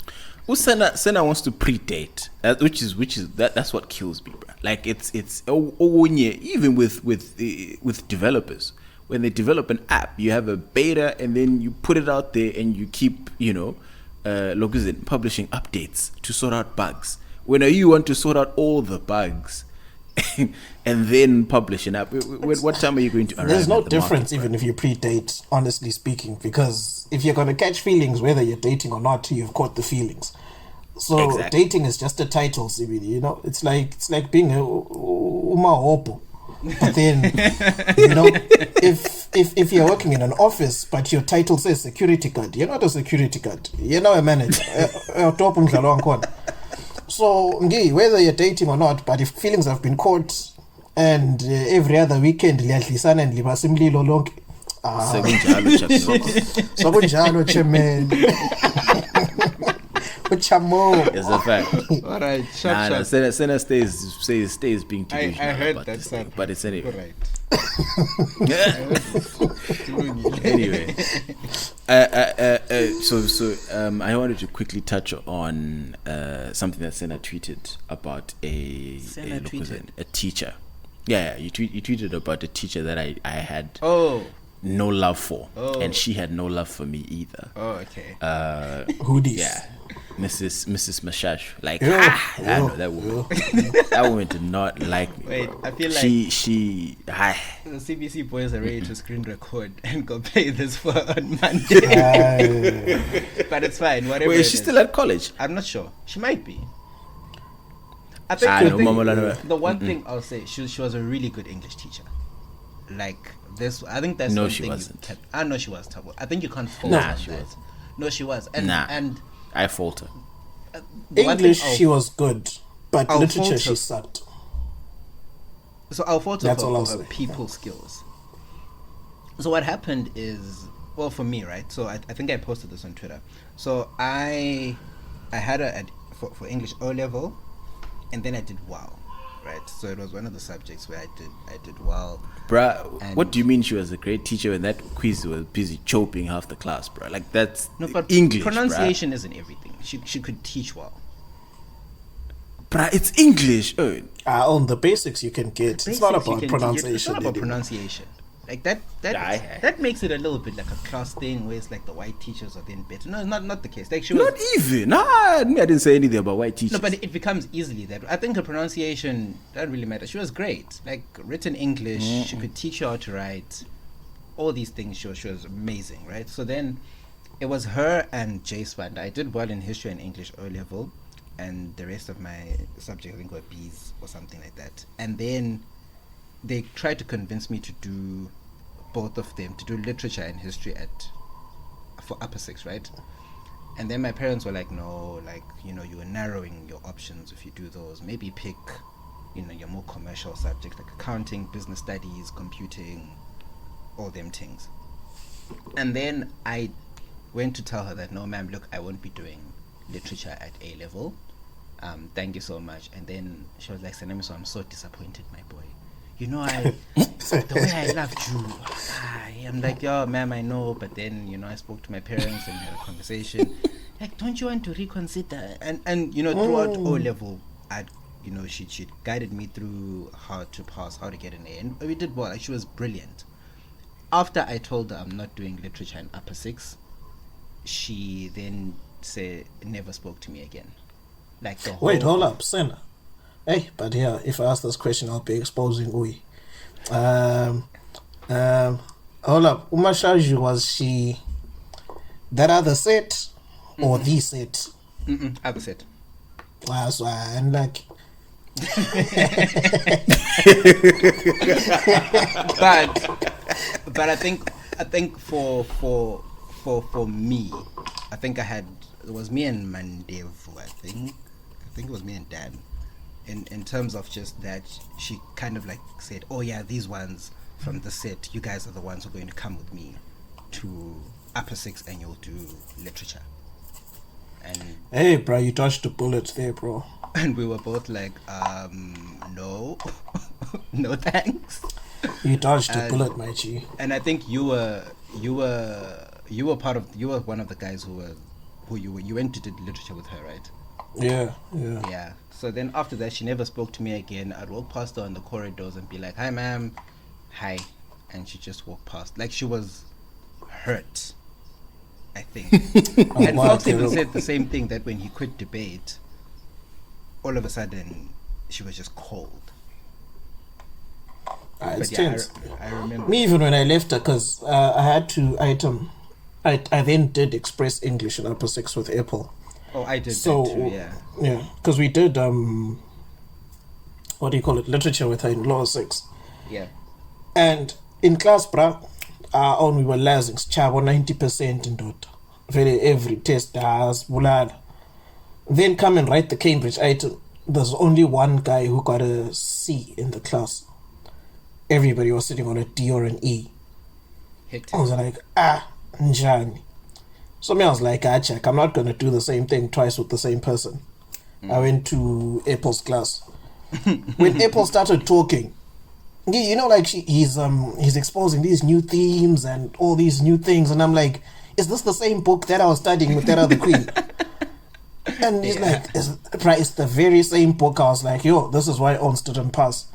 Senna wants to predate, which is that's what kills me, bro. Like it's even with developers, when they develop an app, you have a beta and then you put it out there and you keep, you know, publishing updates to sort out bugs. When you want to sort out all the bugs and then publish an app, what time are you going to arrive? There's no difference even if you predate, honestly speaking, because if you're going to catch feelings, whether you're dating or not, you've caught the feelings. So exactly. Dating is just a title, CBD, you know? It's like being a umahopo. But then, you know, if you're working in an office but your title says security guard, you're not a security guard. You're not a manager. So, whether you're dating or not, but if feelings have been caught and every other weekend, liyahlisa and libasimli lolonke. Sekunjalo chairman. It's a fact. All right, Senna stays being delusional. I heard that thing, but it's anyway. Right. Anyway, so I wanted to quickly touch on something that Senna tweeted about a teacher. Yeah, you tweeted about a teacher that I had no love for, and she had no love for me either. Oh, okay. Hoodies. Yeah. Mrs. Mashash. Like, Yo, I yo, know that woman. yo. That woman did not like me. Wait, bro. I feel like she the CBC boys are ready to screen record and go play this for on Monday. But it's fine. Whatever. Wait, is she still at college? I'm not sure. She might be. I think, I know, the one thing I'll say, she was a really good English teacher. Like this, I think that's No, one she thing wasn't. I know she was terrible. I think you can't fault Nah, her on she that. was. No, she was. And I fault her. the one thing English, she was good, but I'll literature, fault she her. sucked. So I'll fault her That's all I'll for her say. people skills. So what happened is, well, for me, right? So I think I posted this on Twitter. So I had for English O level, and then I did WOW, right? So it was one of the subjects where I did WOW. Bruh, And- what do you mean she was a great teacher when that quiz was busy chopping half the class, bruh? Like, that's No, but English, pronunciation isn't everything. She could teach WOW. Bruh, it's English. Oh, On the basics you can get. It's not Basics you about can pronunciation. It's not about anymore. pronunciation. Like that Aye. that makes it a little bit like a class thing where it's like the white teachers are then better. No, not the case. Like she was not even. Nah, I didn't say anything about white teachers. no, but it becomes easily that. I think her pronunciation doesn't really matter. She was great. Like written English, she could teach you how to write. All these things, she was amazing, right? So then, it was her and Jace Van. I did well in history and English O level, and the rest of my subjects I think were B's or something like that. And then, they tried to convince me to do both of them, to do literature and history for upper six, right? And then my parents were like, no, like, you are narrowing your options if you do those. Maybe pick, your more commercial subjects like accounting, business studies, computing, all them things. And then I went to tell her that, no, ma'am, look, I won't be doing literature at A level. Thank you so much. And then she was like, Senemi, so I'm so disappointed, my boy. The way I loved you. I'm like, yeah, ma'am, I know. But then, I spoke to my parents and had a conversation. Like, don't you want to reconsider? And throughout O level, she guided me through how to pass, how to get an A. And we did well. Like, she was brilliant. After I told her I'm not doing literature in upper six, she then never spoke to me again. Like the whole. Wait, hold up, Senna. Hey, but yeah, if I ask this question, I'll be exposing Ui. Hold up, Umashaju, was she that other set or the set? Other set. So I'm like, but I think for me, I think it was me and Mandevu. I think it was me and Dan. In terms of just that, she kind of like said, oh yeah, these ones from the set, you guys are the ones who are going to come with me to upper six and you'll do literature. And hey, bro, you dodged a bullet there, bro. And we were both like, no, no thanks. You dodged a bullet, my G. And I think you were one of the guys who you went to do literature with her, right? Yeah. So then after that, she never spoke to me again. I'd walk past her on the corridors and be like, hi ma'am, hi, and she just walked past like she was hurt, I think. And Fox even said the same thing, that when he quit debate, all of a sudden she was just cold. It's But yeah, tense. I remember. Me, even when I left her, because I had to I then did Express English in upper six with Apple. Oh, I did So, that too, yeah. Yeah, because we did, what do you call it, literature with her in lower six. Yeah. And in class, bruh, we were lazings, chabo 90% in dot. Very every test has bulala. Then come and write the Cambridge item. There's only one guy who got a C in the class. Everybody was sitting on a D or an E. Hectic. I was like, njani. So I was like, check, I'm not going to do the same thing twice with the same person. I went to Apple's class. When Apple started talking, like he's exposing these new themes and all these new things, and I'm like, is this the same book that I was studying with that other queen? And he's like, it's the very same book. I was like, yo, this is why Ons didn't pass.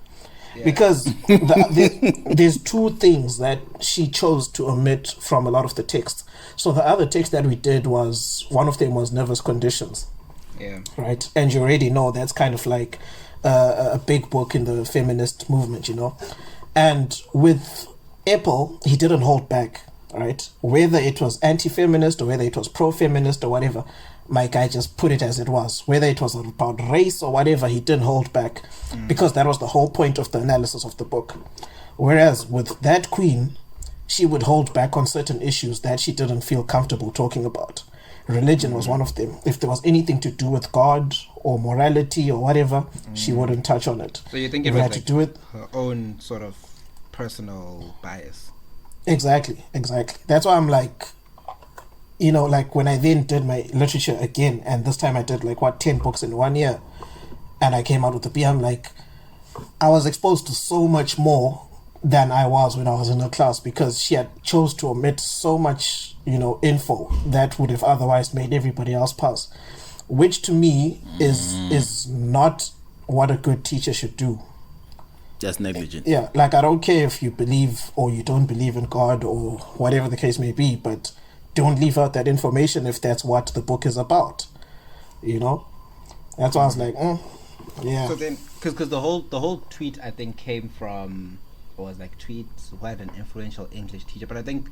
because there's two things that she chose to omit from a lot of the text. So the other text that we did was, one of them was nervous conditions. Yeah. Right. And you already know that's kind of like a big book in the feminist movement, you know. And with Apple, he didn't hold back, right? Whether it was anti-feminist or whether it was pro-feminist or whatever, my guy just put it as it was. Whether it was about race or whatever, he didn't hold back because that was the whole point of the analysis of the book. Whereas with that queen, she would hold back on certain issues that she didn't feel comfortable talking about. Religion was one of them. If there was anything to do with God or morality or whatever, she wouldn't touch on it. So you think it was like to do with her own sort of personal bias? Exactly. That's why I'm like, you know, like when I then did my literature again, and this time I did 10 books in 1 year, and I came out with a B, I'm like, I was exposed to so much more than I was when I was in her class, because she had chose to omit so much, you know, info that would have otherwise made everybody else pass, which to me is not what a good teacher should do. Just negligent. Yeah, like I don't care if you believe or you don't believe in God or whatever the case may be, but don't leave out that information if that's what the book is about, you know. That's why I was like, yeah. So then, because the whole tweet I think came from, or was like tweets who had an influential English teacher, but I think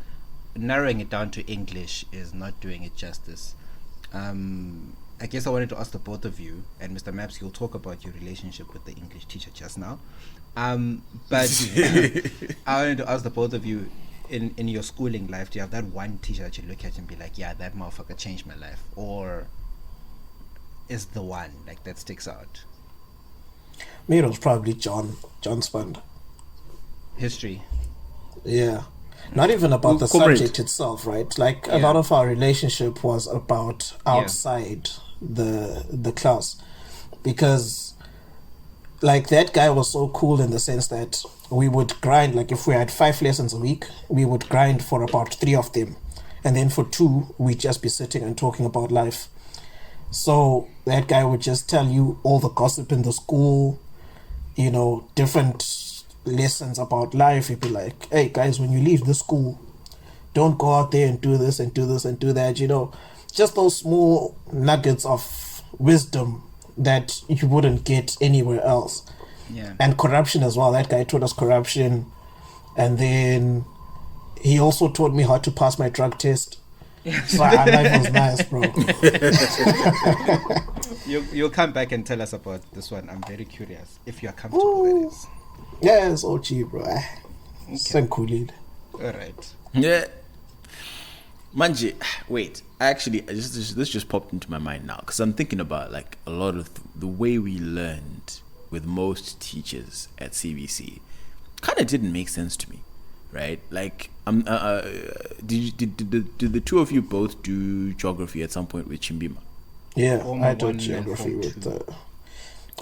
narrowing it down to English is not doing it justice. I guess I wanted to ask the both of you, and Mr. Maps, you'll talk about your relationship with the English teacher just now. But I wanted to ask the both of you, in your schooling life, do you have that one teacher that you look at and be like, yeah, that motherfucker changed my life? Or is the one like that sticks out? Me, it was probably John Spund. History. Yeah. Not even about the subject itself, right? Like a lot of our relationship was about outside the class, because like that guy was so cool in the sense that we would grind, like if we had 5 lessons a week, we would grind for about 3 of them, and then for 2 we'd just be sitting and talking about life. So that guy would just tell you all the gossip in the school, you know, different lessons about life. He'd be like, hey guys, when you leave the school, don't go out there and do this and do this and do that, you know, just those small nuggets of wisdom that you wouldn't get anywhere else. Yeah. And corruption as well. That guy taught us corruption, and then he also taught me how to pass my drug test. So our life was nice, bro. You'll come back and tell us about this one. I'm very curious if you are comfortable with this. Yeah, it's all cheap, bro. Okay. All right. Yeah. Manji, wait. Actually, this just popped into my mind now, because I'm thinking about like a lot of the way we learned with most teachers at CBC. Kind of didn't make sense to me, right? Like, did the two of you both do geography at some point with Chimbima? Yeah, I did geography with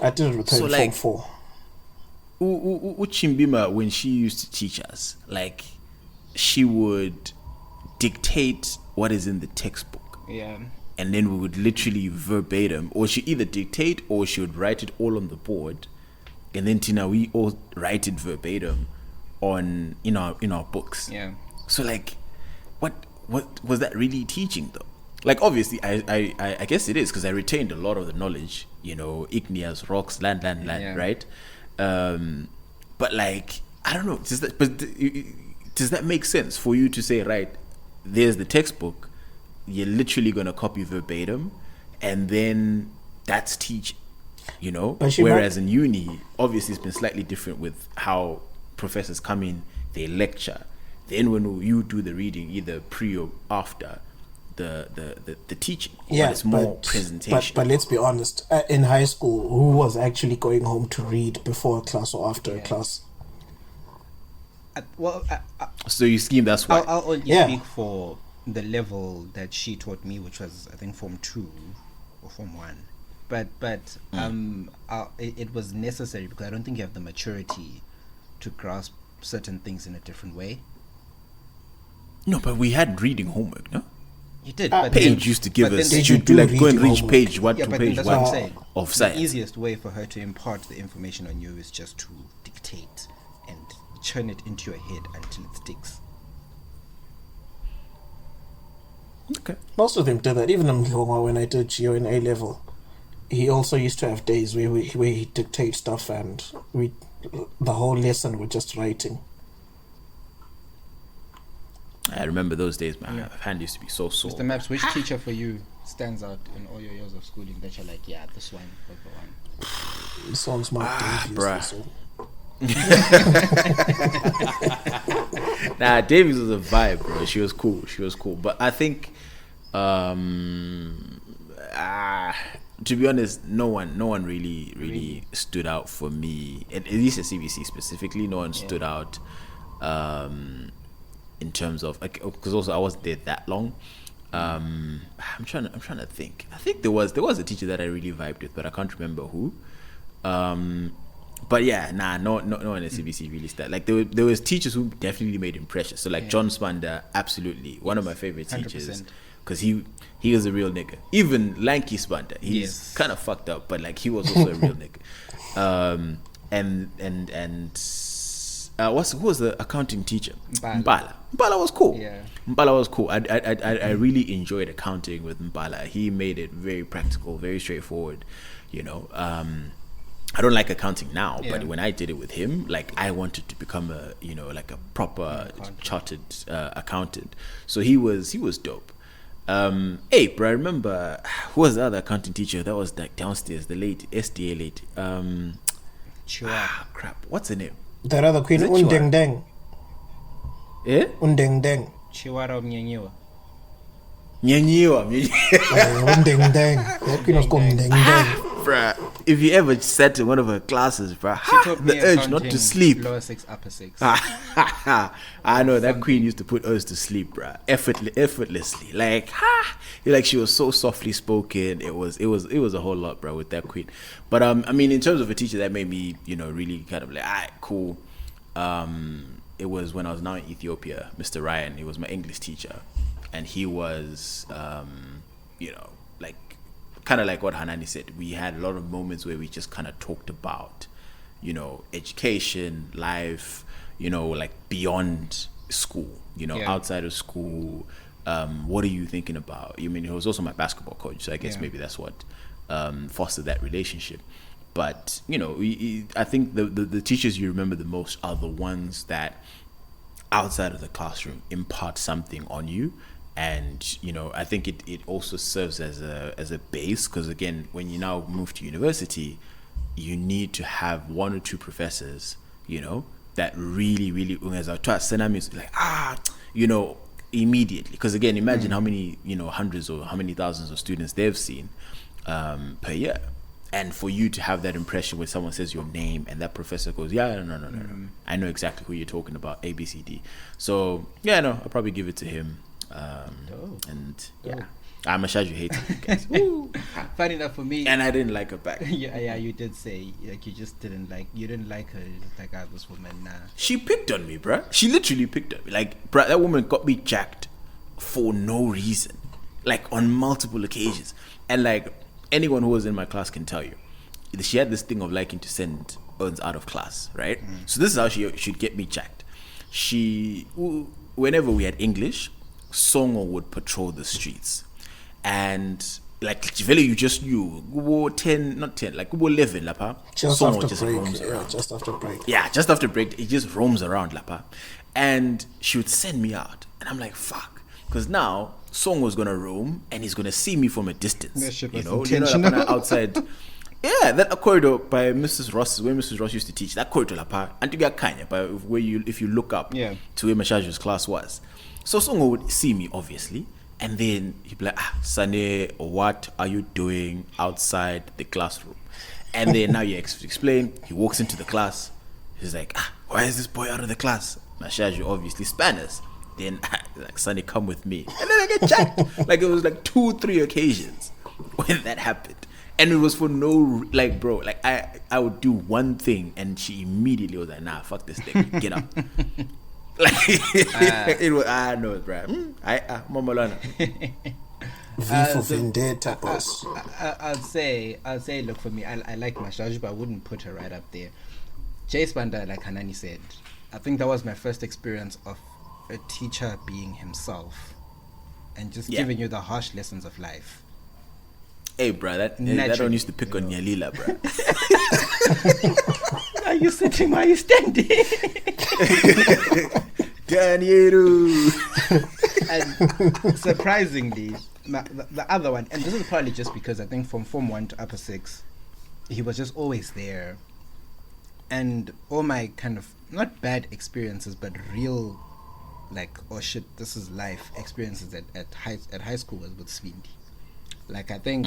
I did it with her in Form 4. Chimbima, when she used to teach us, like, she would dictate what is in the textbook. Yeah. And then we would literally verbatim, or she either dictate or she would write it all on the board, and then Tina, we all write it verbatim on in our books. Yeah. So like, what was that really teaching though? Like, obviously, I guess it is, because I retained a lot of the knowledge, you know, igneous rocks, land, yeah. Right? But like, I don't know. Does that make sense for you to say, right, there's the textbook, you're literally going to copy verbatim, and then that's teaching, you know? Whereas in uni, obviously it's been slightly different with how professors come in, they lecture. Then when you do the reading, either pre or after the teaching, yeah, but it's more presentation. But let's be honest, in high school, who was actually going home to read before a class or after a class? So you scheme, that's why. I'll only speak for the level that she taught me, which was, I think, Form 2 or Form 1. But it was necessary, because I don't think you have the maturity to grasp certain things in a different way. No, but we had reading homework, no? You did, but Page used to give us. they She'd be do like, go and reading reach homework. page 1 yeah, to but page that's what I'm 1 saying. of The science. easiest way for her to impart the information on you is just to dictate and churn it into your head until it sticks. Okay. Most of them did that. Even Mhlongo, when I did Geo in A level, he also used to have days where he dictate stuff, and the whole lesson was just writing. I remember those days. My hand used to be so sore. Mr. Maps, which teacher for you stands out in all your years of schooling that you're like, yeah, this one was the one? This one's Mark Davies. bruh. So. Nah, Davies was a vibe, bro. She was cool. But I think, to be honest, no one really stood out for me. At least at CBC specifically, no one stood out. In terms of, because also I wasn't there that long. I'm trying to think. I think there was a teacher that I really vibed with, but I can't remember who. But yeah, no one at CBC really started. Like there was teachers who definitely made impressions. So like John Spander, absolutely one of my favorite teachers, 100%. because he was a real nigga. Even Lanky Spander, he's kind of fucked up, but like he was also a real nigga. Who was the accounting teacher? Mbala was cool. Yeah. Mbala was cool. I really enjoyed accounting with Mbala. He made it very practical, very straightforward. You know, I don't like accounting now, but when I did it with him, like I wanted to become a proper chartered accountant. So he was dope. Hey, bro, I remember who was the other accounting teacher that was like downstairs, the lady SDA lady. Crap, what's her name? That other queen, Undeng Deng. Eh? Undeng Deng. Chiwara Mnyenyewa. Nyanyiwa. Undeng Deng. That queen was called Undeng Deng. Bruh, if you ever sat in one of her classes, bruh, the urge not to sleep. Lower 6, upper 6. I know that queen used to put us to sleep, bruh, effortlessly. Like, she was so softly spoken. It was a whole lot, bruh, with that queen. But I mean, in terms of a teacher that made me, really kind of like, alright, cool. It was when I was now in Ethiopia, Mr. Ryan. He was my English teacher, and he was, like, kind of like what Hanani said. We had a lot of moments where we just kind of talked about, education, life, like beyond school, outside of school. What are you thinking about? I mean, he was also my basketball coach, so I guess maybe that's what fostered that relationship. But, I think the teachers you remember the most are the ones that outside of the classroom impart something on you. And, I think it also serves as a base, because again, when you now move to university, you need to have one or two professors, that really, really, immediately. Because again, imagine how many, hundreds or how many thousands of students they've seen per year. And for you to have that impression when someone says your name and that professor goes, no. I know exactly who you're talking about, A, B, C, D. So, I'll probably give it to him. I'm a Shaju hater, guys. Funny enough for me, and I didn't like her back. You did say like you didn't like her. Like, this woman, nah. She picked on me, bruh. She literally picked on me. Like, bruh, that woman got me jacked for no reason, like on multiple occasions. And like anyone who was in my class can tell you, she had this thing of liking to send uns out of class, right? So this is how she'd get me jacked. Whenever we had English, Songo would patrol the streets, and like Chivele, you 10, not 10, like 11 lapa. Just Songo after just break. roams around. Just after break. Yeah, just after break, he just roams around lapa, and she would send me out, and I'm like, fuck, because now Songo's gonna roam and he's gonna see me from a distance. That shit was like intentional. outside. Yeah, that corridor by Mrs. Ross, where Mrs. Ross used to teach, that corridor lapa, and to be a Kanya, but if you look up to where Mashaju's class was. So Songo would see me, obviously, and then he'd be like, Sane, what are you doing outside the classroom? And then now you explain, he walks into the class, he's like, why is this boy out of the class? Mashaju, obviously, Spanish. Then, like, Sane, come with me. And then I get jacked. Like, it was like 2-3 occasions when that happened. And it was for no, like, bro, like, I would do one thing, and she immediately was like, nah, fuck this thing, get up. It was, no, bro. Momolana. V for Vendetta, boss. I'll say, look, for me, I like Mashaj, but I wouldn't put her right up there. Jay Spanda, like Hanani said, I think that was my first experience of a teacher being himself and just giving you the harsh lessons of life. Hey, bro, that one used to pick on Nyalila, bro. Are you sitting? Are you standing? Danielu. And surprisingly, the other one, and this is probably just because I think from Form 1 to Upper 6, he was just always there. And all my kind of, not bad experiences, but real, like, oh shit, this is life experiences at high school was with Svindi. Like, I think,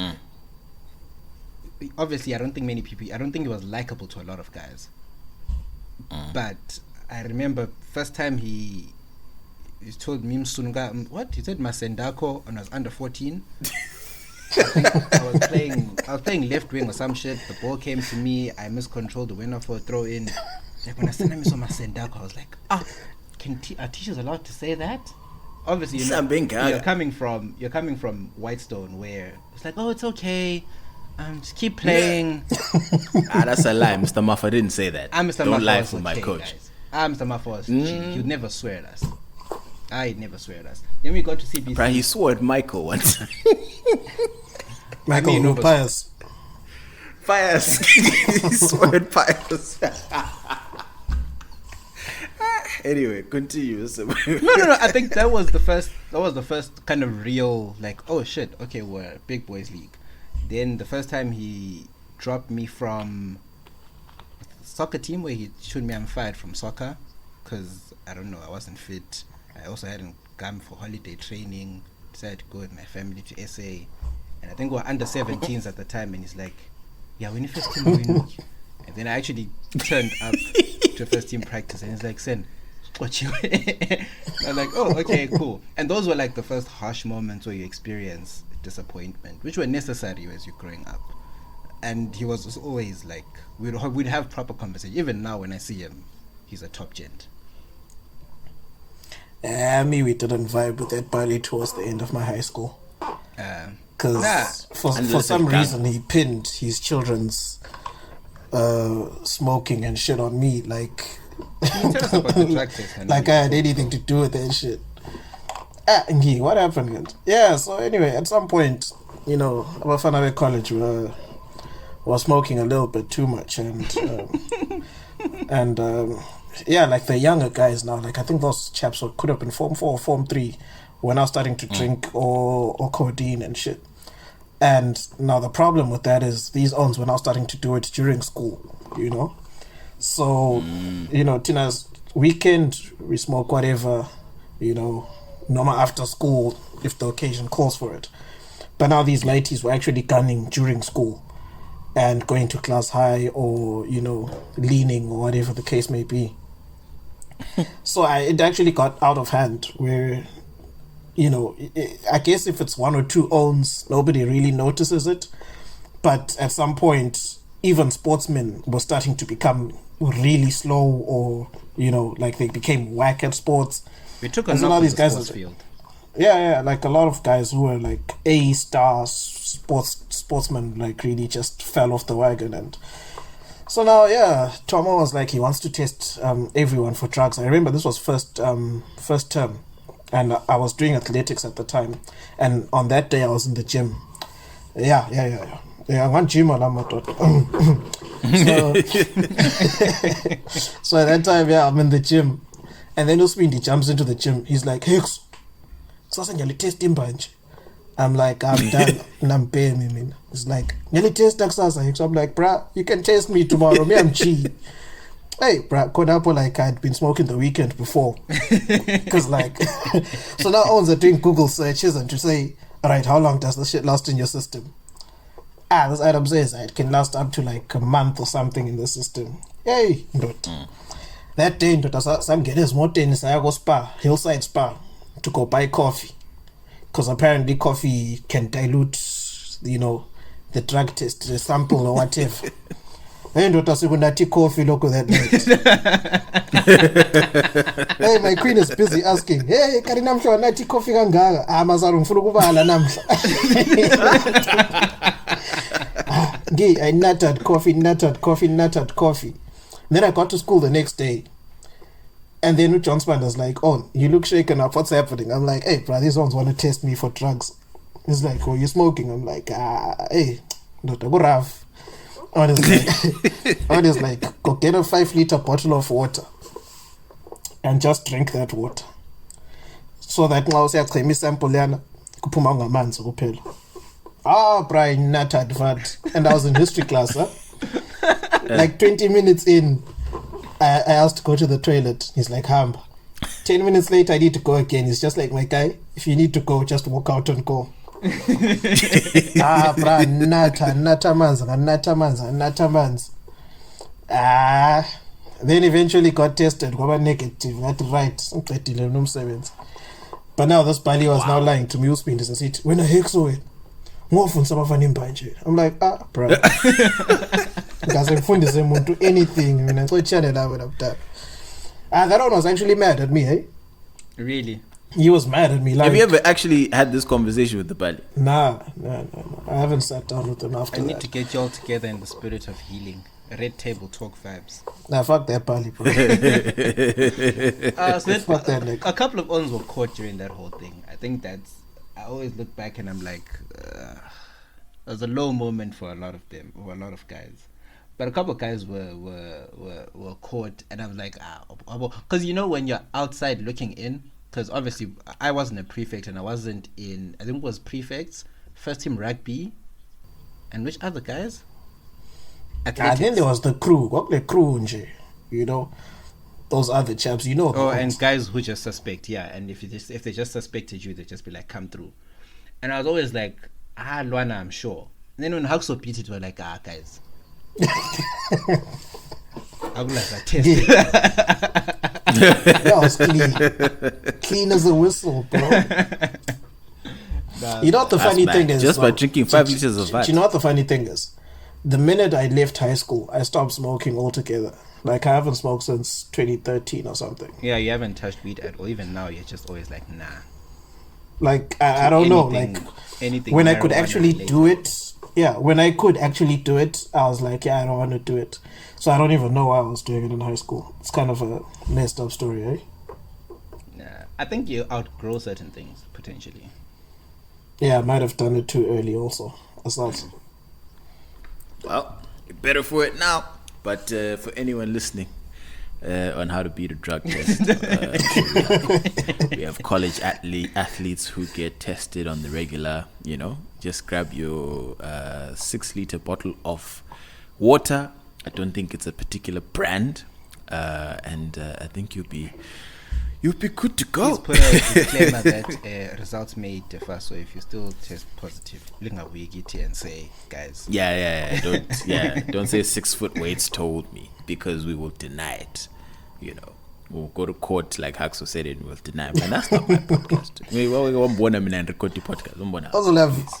obviously, I don't think he was likable to a lot of guys. But I remember first time he told me, what? He said Masendako when I was under 14. I think I was playing left wing or some shit. The ball came to me. I miscontrolled the winner for a throw in. Like when I said Masendako, I was like, are teachers allowed to say that? Obviously, you're coming from Whitestone, where it's like, oh, it's okay, just keep playing. That's a lie. Mr. Maffa didn't say that. Don't lie for my coach. Mr. Maffa was he'd never swear at us. He'd never swear at us. Then we got to CBC. Right, he swore at Michael once. Michael Pius. He swore at Pius. Anyway, continue. No. I think that was the first kind of real, like, oh shit, okay, we're big boys league. Then the first time he dropped me from soccer team, where he showed me I'm fired from soccer because I don't know, I wasn't fit. I also hadn't gone for holiday training. Decided to go with my family to SA, and I think we were under 17s at the time. And he's like, "Yeah, when you first team, and then I actually turned up to first team practice, and he's like, "Sen, what you?" I was like, "Oh, okay, cool." And those were like the first harsh moments where you experience disappointment, which were necessary as you're growing up. And he was always like, we'd have proper conversation. Even now, when I see him, he's a top gent. We didn't vibe with that barely towards the end of my high school. Because for some reason he pinned his children's smoking and shit on me. Like, can you tell us about the drug test? Like I had anything to do with that shit. What happened? Yeah, so anyway, at some point, Abafana College was smoking a little bit too much, and like the younger guys now, like I think those chaps could have been Form 4 or Form 3 were now starting to drink or codeine and shit. And now the problem with that is these owns were now starting to do it during school, So, Tina's weekend, we smoke whatever, normal after school if the occasion calls for it. But now these ladies were actually gunning during school and going to class high or, leaning or whatever the case may be. So it actually got out of hand where, I guess if it's one or two owns, nobody really notices it. But at some point, even sportsmen were starting to become really slow or, like they became whack at sports. We took a knock on the sports field. Yeah, like a lot of guys who were like A-star sportsmen, like really just fell off the wagon. And so now, Tomo was like, he wants to test everyone for drugs. I remember this was first term, and I was doing athletics at the time. And on that day, I was in the gym. Yeah, one gym on So at that time, I'm in the gym. And then Usmindi jumps into the gym. He's like, "Hey, so I test him bunch." I'm like, "I'm done." And I'm paying him. He's like, "Nearly test Daxasa." So I'm like, "Bruh, you can test me tomorrow. Me, I'm cheap." Hey, bruh, Kodapo, like I'd been smoking the weekend before. Because like, so now owns are doing Google searches and to say, "All right, how long does this shit last in your system?" This item says it can last up to like a month or something in the system. Hey, that day, some guys more tennis. I go spa, hillside spa, to go buy coffee, because apparently coffee can dilute, the drug test, the sample or whatever. Hey, ndoda sikunathi coffee lokho that night. Hey, my queen is busy asking, hey, kari namhla nathi coffee kangaka? Ah, mazalo ngifuna ukubala namhla. I nutted coffee. Then I got to school the next day. And then John Spander's like, oh, you look shaken up. What's happening? I'm like, hey, bro, these ones want to test me for drugs. He's like, oh, you smoking? I'm like, hey, Dr. Gurav. I was like, go get a 5-liter bottle of water and just drink that water. So that now say I sample yana kuphuma ngamanzi kuphela. Brian not advert. And I was in history class, huh? Like 20 minutes in, I asked to go to the toilet. He's like, Hamba. 10 minutes later, I need to go again. He's just like, my guy, if you need to go, just walk out and go. Bra, nata manza. Then eventually got tested, got negative, got right. But now this Bali was now lying to me, when I hex so I'm like, bro. Because I'm funding to anything. I mean, so channel that one was actually mad at me, eh? Really? He was mad at me. Like, have you ever actually had this conversation with the Bali? Nah. I haven't sat down with him after that. I need to get you all together in the spirit of healing. Red table talk vibes. Nah, fuck that Bali, bro. Fuck that nigga. A couple of ons were caught during that whole thing. I think I always look back and I'm like, it was a low moment for a lot of them, or a lot of guys. But a couple of guys were caught, and I was like, because you know when you're outside looking in, because obviously I wasn't a prefect and I wasn't in, I think it was prefects, first team rugby, and which other guys? Athletics. Then there was the crew, you know, those other chaps, you know. Oh, and guys who just suspect, yeah. And if they just suspected you, they just be like, come through. And I was always like, Luana, I'm sure. And then when Haxo beat it, we're like, guys. I was like, I tested. That was clean as a whistle, bro. You know what the funny thing is? Just by drinking 5 liters of vat. You know what the funny thing is? The minute I left high school, I stopped smoking altogether. Like, I haven't smoked since 2013 or something. Yeah, you haven't touched weed at all. Even now, you're just always like, nah. Like, I don't know. Like, anything when I could actually do it, when I could actually do it, I was like, I don't want to do it. So I don't even know why I was doing it in high school. It's kind of a messed up story, eh? Nah, I think you outgrow certain things, potentially. Yeah, I might have done it too early also. That's not... Well, you're better for it now. But for anyone listening on how to beat a drug test, we have college athletes who get tested on the regular. You know, just grab your 6-liter bottle of water. I don't think it's a particular brand, and I think you'll be good to go. Please put a disclaimer that results may differ. So if you still test positive, look at Wikiti and say, guys. Don't say 6 foot weights told me, because we will deny it. You know, we'll go to court like Haxo said it. We'll deny it. Man, that's not my podcast. We won't want to record the podcast.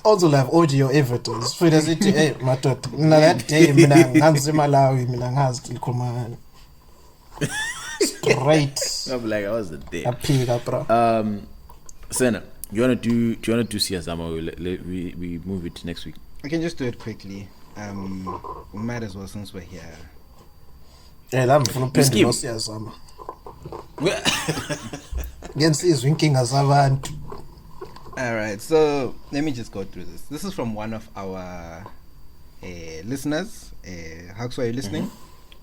Also have audio evidence. For the city, hey, matot. Na that day, mina nganzi Malawi, mina ngazi likhumana. Straight. I'm like, I wasn't there. Bro. Senna, you wanna do Siyazama? We move it to next week. We can just do it quickly. We might as well, since we're here. Yeah, I'm from Siyazama. Again, see is winking as avant. All right, so let me just go through this. This is from one of our listeners. Haxo, are you listening?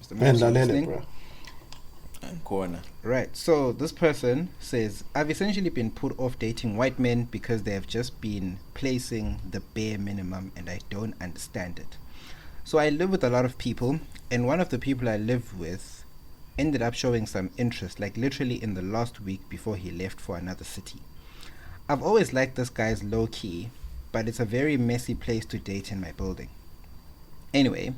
Mr. Max, are you listening? Bro. Corner. Right, so this person says, I've essentially been put off dating white men because they have just been placing the bare minimum and I don't understand it. So I live with a lot of people, and one of the people I live with ended up showing some interest, like literally in the last week before he left for another city. I've always liked this guy's low key, but it's a very messy place to date in my building. Anyway,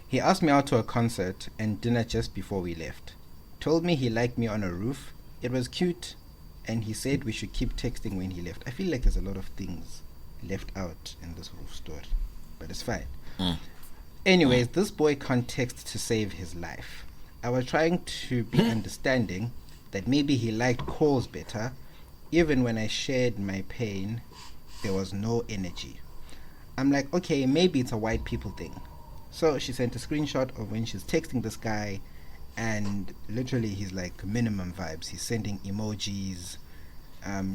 he asked me out to a concert and dinner just before we left. Told me he liked me on a roof. It was cute, and he said we should keep texting when he left. I feel like there's a lot of things left out in this whole story, but it's fine. Anyways, this boy can't text to save his life. I was trying to be understanding that maybe he liked calls better. Even when I shared my pain, there was no energy. I'm like, okay, maybe it's a white people thing. So she sent a screenshot of when she's texting this guy, and literally he's like minimum vibes. He's sending emojis.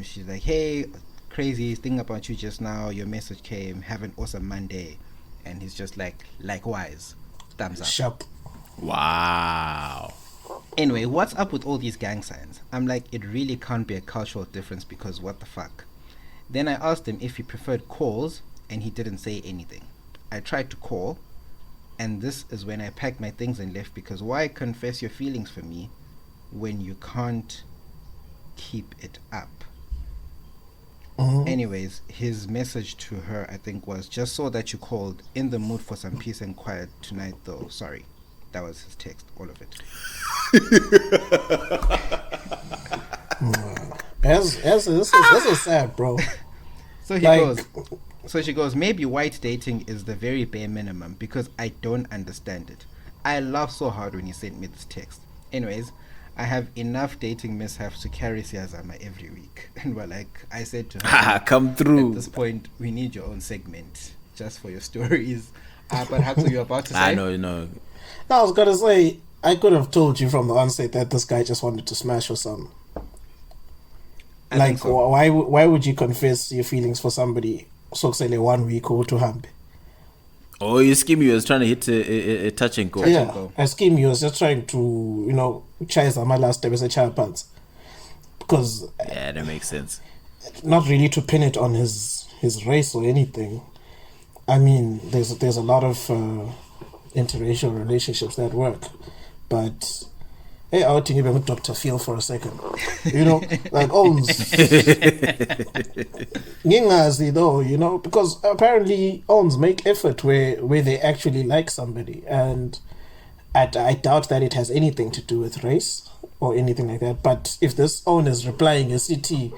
She's like, hey, crazy thing about you just now. Your message came. Have an awesome Monday. And he's just like, likewise. Thumbs up. Sharp. Wow. Anyway, what's up with all these gang signs? I'm like, it really can't be a cultural difference because what the fuck? Then I asked him if he preferred calls, and he didn't say anything. I tried to call, and this is when I packed my things and left, because why confess your feelings for me when you can't keep it up? Anyways, his message to her, I think, was, just saw that you called. In the mood for some peace and quiet tonight, though. Sorry. That was his text, all of it. This is sad, bro. So she goes, maybe white dating is the very bare minimum because I don't understand it. I laughed so hard when he sent me this text. Anyways, I have enough dating mishaps to carry Siyazama every week. And we're like, I said to her, come through. At this point, we need your own segment just for your stories. But Hatsu, you're about to say? I know. No, I was gonna say, I could have told you from the onset that this guy just wanted to smash or something. Like, so. why would you confess your feelings for somebody so say 1 week or to hambe? Oh, you scheme, you was trying to hit a touch and go. Yeah, I scheme, you was just trying to, chase my last step as a child pants. Because... yeah, that makes sense. Not really to pin it on his race or anything. I mean, there's a lot of interracial relationships that work. But... hey, I want to give him Dr. Phil for a second. Like Ohms. Ngingazi though, because apparently Ohms make effort where they actually like somebody. And I doubt that it has anything to do with race or anything like that. But if this Own is replying a CT,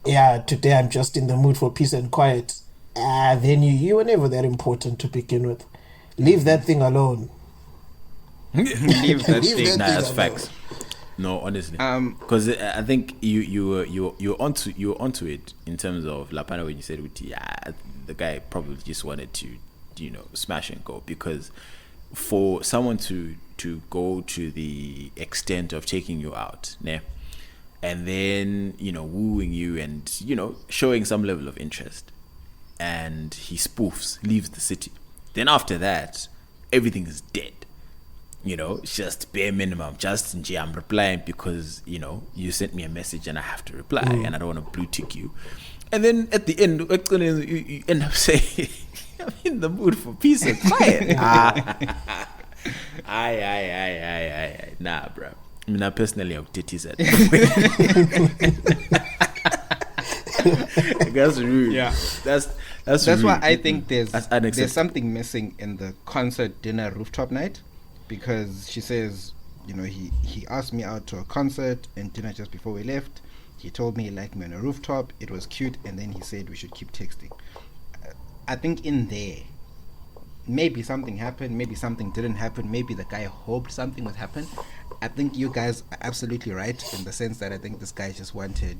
yeah, today I'm just in the mood for peace and quiet, then you were never that important to begin with. Leave that thing alone. Leave that thing. Nah, that's facts. No, honestly, because I think you're onto it in terms of Lapana when you said, the guy probably just wanted to, smash and go, because for someone to go to the extent of taking you out, and then wooing you and showing some level of interest, and he spoofs, leaves the city, then after that everything is dead. It's just bare minimum. Just I'm replying because you sent me a message and I have to reply, and I don't want to blue tick you. And then at the end, you end up saying, "I'm in the mood for peace and quiet." Aye. Nah, bro. I mean, I personally have titties at that. That's rude. Yeah, that's rude. Why I think there's something missing in the concert dinner rooftop night. Because she says, he asked me out to a concert and dinner just before we left. He told me he liked me on a rooftop. It was cute. And then he said we should keep texting. I think in there, maybe something happened. Maybe something didn't happen. Maybe the guy hoped something would happen. I think you guys are absolutely right in the sense that I think this guy just wanted,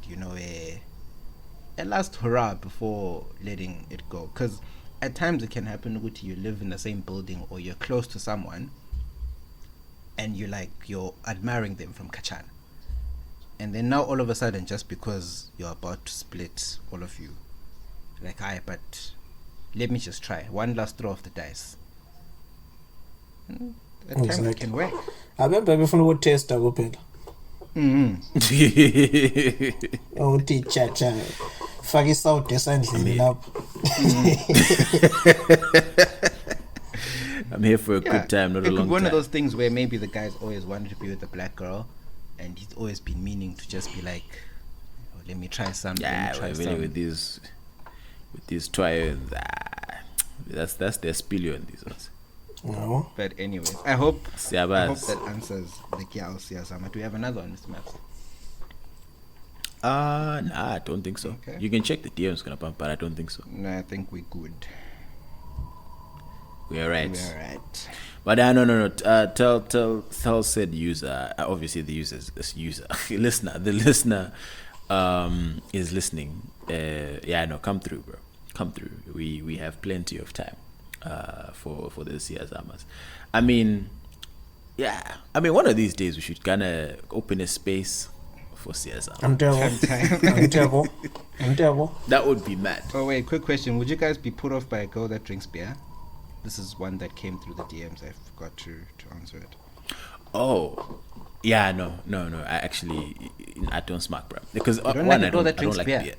a last hurrah before letting it go. Because at times it can happen with you live in the same building or you're close to someone. And you're admiring them from Kachan. And then now all of a sudden, just because you're about to split, all of you, but let me just try. One last throw of the dice. At times it can work. I remember before we test our pen. Oh, teacher, Fagis out the sandling up. I'm here for a good time, not a long time. It could be one of those things where maybe the guy's always wanted to be with a black girl, and he's always been meaning to just be like, let me try something. Yeah, really with these trials, that's their spilio in these ones. No. But anyways, I hope that answers the Kiao Siyazama. Do we have another one, Mr. Maps? Nah, I don't think so. Okay. You can check the DMs, but I don't think so. No, I think we're good. We are right. We are right. But no. Tell said user. Obviously, the listener. The listener is listening. Come through, bro. Come through. We have plenty of time for this year's Amas. I mean, one of these days we should kinda open a space for CSR. I'm terrible. That would be mad. Oh wait, quick question: would you guys be put off by a girl that drinks beer? This is one that came through the DMs. I forgot to answer it. Oh, yeah, no. I don't smoke, bro. Because I don't like beer.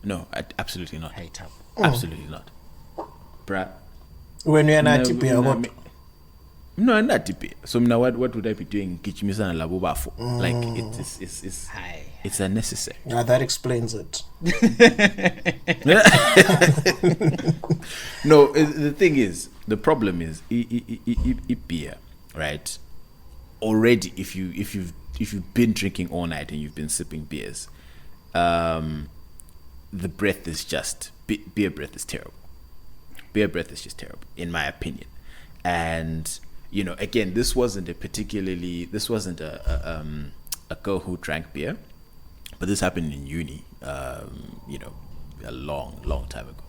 No, absolutely not. Hate up. Absolutely not, bruh. When you're not beer, what? No, I'm not beer. So now, what would I be doing? Kichimisa and labubafo. Like it's unnecessary. Yeah, that explains it. No, the thing is, the problem is, beer, right? Already, if you've been drinking all night and you've been sipping beers, the breath is just beer breath is terrible. Beer breath is just terrible, in my opinion. And again, this wasn't a girl who drank beer, but this happened in uni. A long time ago.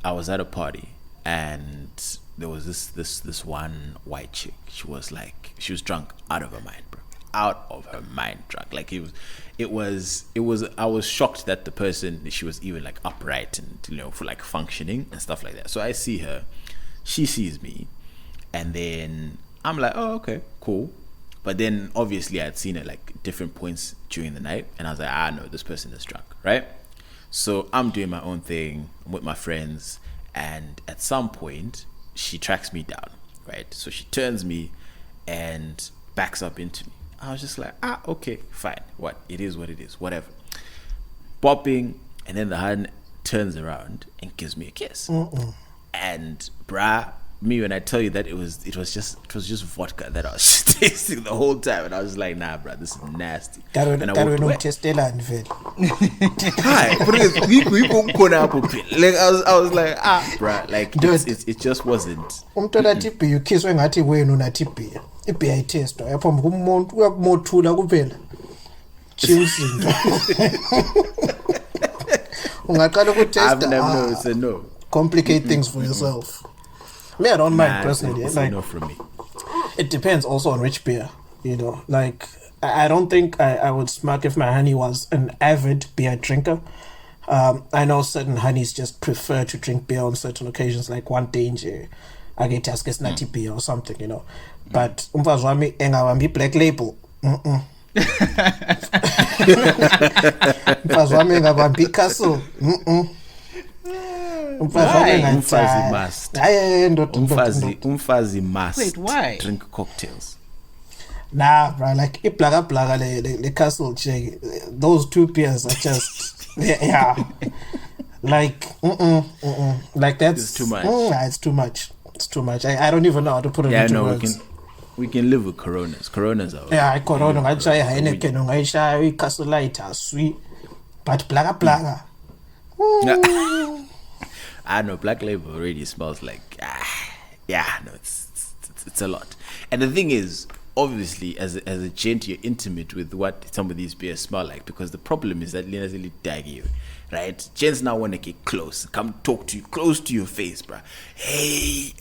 I was at a party and there was this one white chick. She was drunk out of her mind, bro. Out of her mind drunk. Like it was I was shocked that the person, she was even like upright and for like functioning and stuff like that. So I see her, she sees me, and then I'm like, oh, okay, cool. But then obviously I'd seen her like different points during the night, and I was like, no, this person is drunk, right? So I'm doing my own thing, I'm with my friends, and at some point she tracks me down, right? So she turns me and backs up into me. I was just like, okay, fine. What? It is what it is, whatever. Bopping, and then the hand turns around and gives me a kiss. And bruh, me, when I tell you that it was just vodka that I was tasting the whole time, and I was like, nah, bruh, this is nasty. And I walked away. Hi, like I was like, bruh, like it just wasn't. You kiss when I ibeer itestwa yaphambi kumuntu uyakumothula kuphela chills ungaqala ukutesta. I've never noticed a no. Complicate things for yourself. Me, I don't mind personally. It's like, no from me. It depends also on which beer, like I don't think I would smack if my honey was an avid beer drinker. I know certain honeys just prefer to drink beer on certain occasions, like one danger I get ask it's nutty beer or something, but umfazi wami engawambi black label. Umfazi wami engawambi castle. Umfazi must Wait, why? drink cocktails. Nah, bro, like blaga le castle check. Those two beers are just yeah. Like like that's it's too much. It's too much. It's too much. I don't even know how to put it into words. We can live with Coronas. Coronas are yeah, Corona. I try Heineken. I try Castle Light. Sweet, but blaga. I know Black Label already smells like it's a lot. And the thing is, obviously, as a gent, you're intimate with what some of these beers smell like, because the problem is that Lena's really dag you, right? Gents now want to get close, come talk to you, close to your face, bruh. Hey,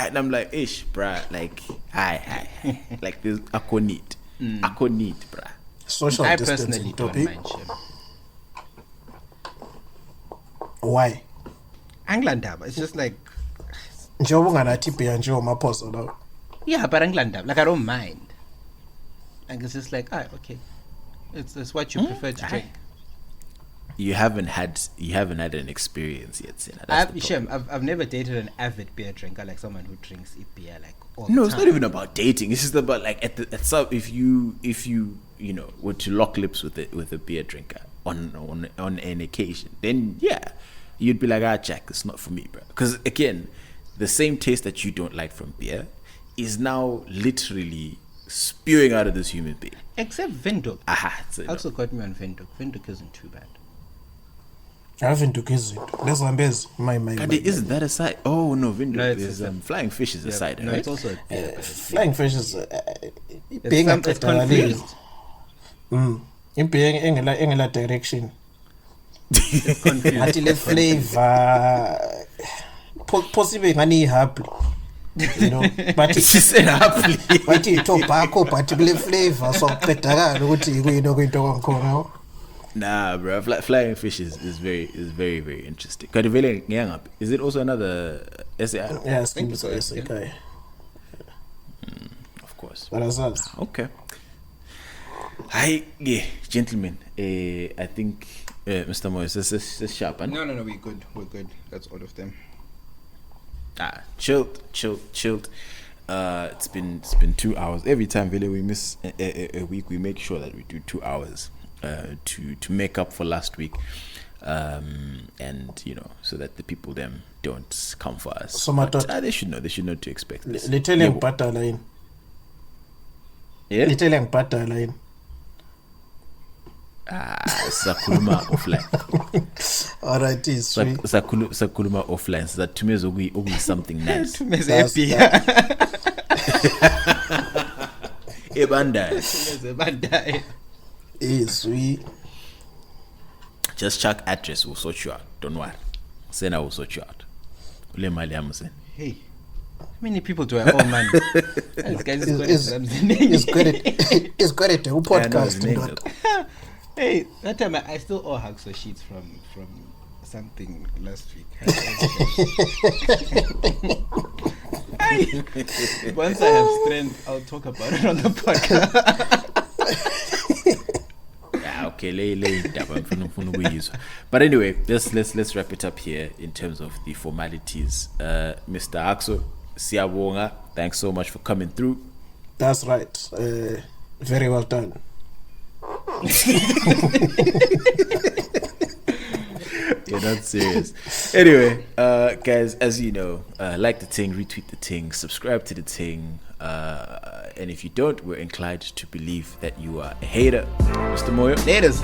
and I'm like, ish, bruh, like, hi, like this, I could need, bruh. Social I distancing personally don't topic. mind shit. Why? Anglandaba, it's just like, Njengoba unganathi beer njengoba maphoso lawo. yeah, but Anglandaba, like I don't mind. Like it's just like, okay, it's what you prefer to drink. You haven't had an experience yet, Sina. I've never dated an avid beer drinker, like someone who drinks beer like all No, the it's time. not even about dating. It's just about like at some, if you were to lock lips with a beer drinker on an occasion, then yeah, you'd be like, Jack, it's not for me, bro. Because again, the same taste that you don't like from beer is now literally spewing out of this human being. Except Vinduk. So Also got me on Vinduk. Vinduk isn't too bad. I haven't took his. There's Zambezi. Isn't that a side? Oh no, Vindu. No, There's flying fish is a side, No, right? it's also flying fish is being it's confused. Being engela direction. It's confused. Until the flavor possibly ngani happy. You know, but She said happily. but tobacco particular flavor so qedakala ukuthi kuyino kwinto konkhona. Nah, bro. Flying fish is very very interesting. Is it also another SAI? Yes, think so so, yes, okay. Of course. But as that. Okay. Hi, yeah, gentlemen. I think Mr. Moyes, this is sharp. No, we're good. That's all of them. Chilled. It's been 2 hours. Every time really we miss a week, we make sure that we do 2 hours to make up for last week, and so that the people them don't come for us. So they should know to expect this. Little butter line. Yeah. Little butter line. Sakuluma offline. Alright, is sweet. Sakuluma offline. So that to me is something nice. Tumeze happy. Ebandai. Is sweet. Just check address, we'll sort you out. Don't worry. Sena will sort you out. Hey, how many people do I owe money? This guy It's great to podcast. Hey, that time I still owe Haxo sheets from something last week. Once I have strength, I'll talk about it on the podcast. Okay, but anyway, let's wrap it up here in terms of the formalities. Mr. Axo Siabonga, thanks so much for coming through. That's right. Very well done. You're not serious. Anyway, guys, as you know, like the thing, retweet the thing, subscribe to the thing, and if you don't, we're inclined to believe that you are a hater. Mr. Moyo, Laters.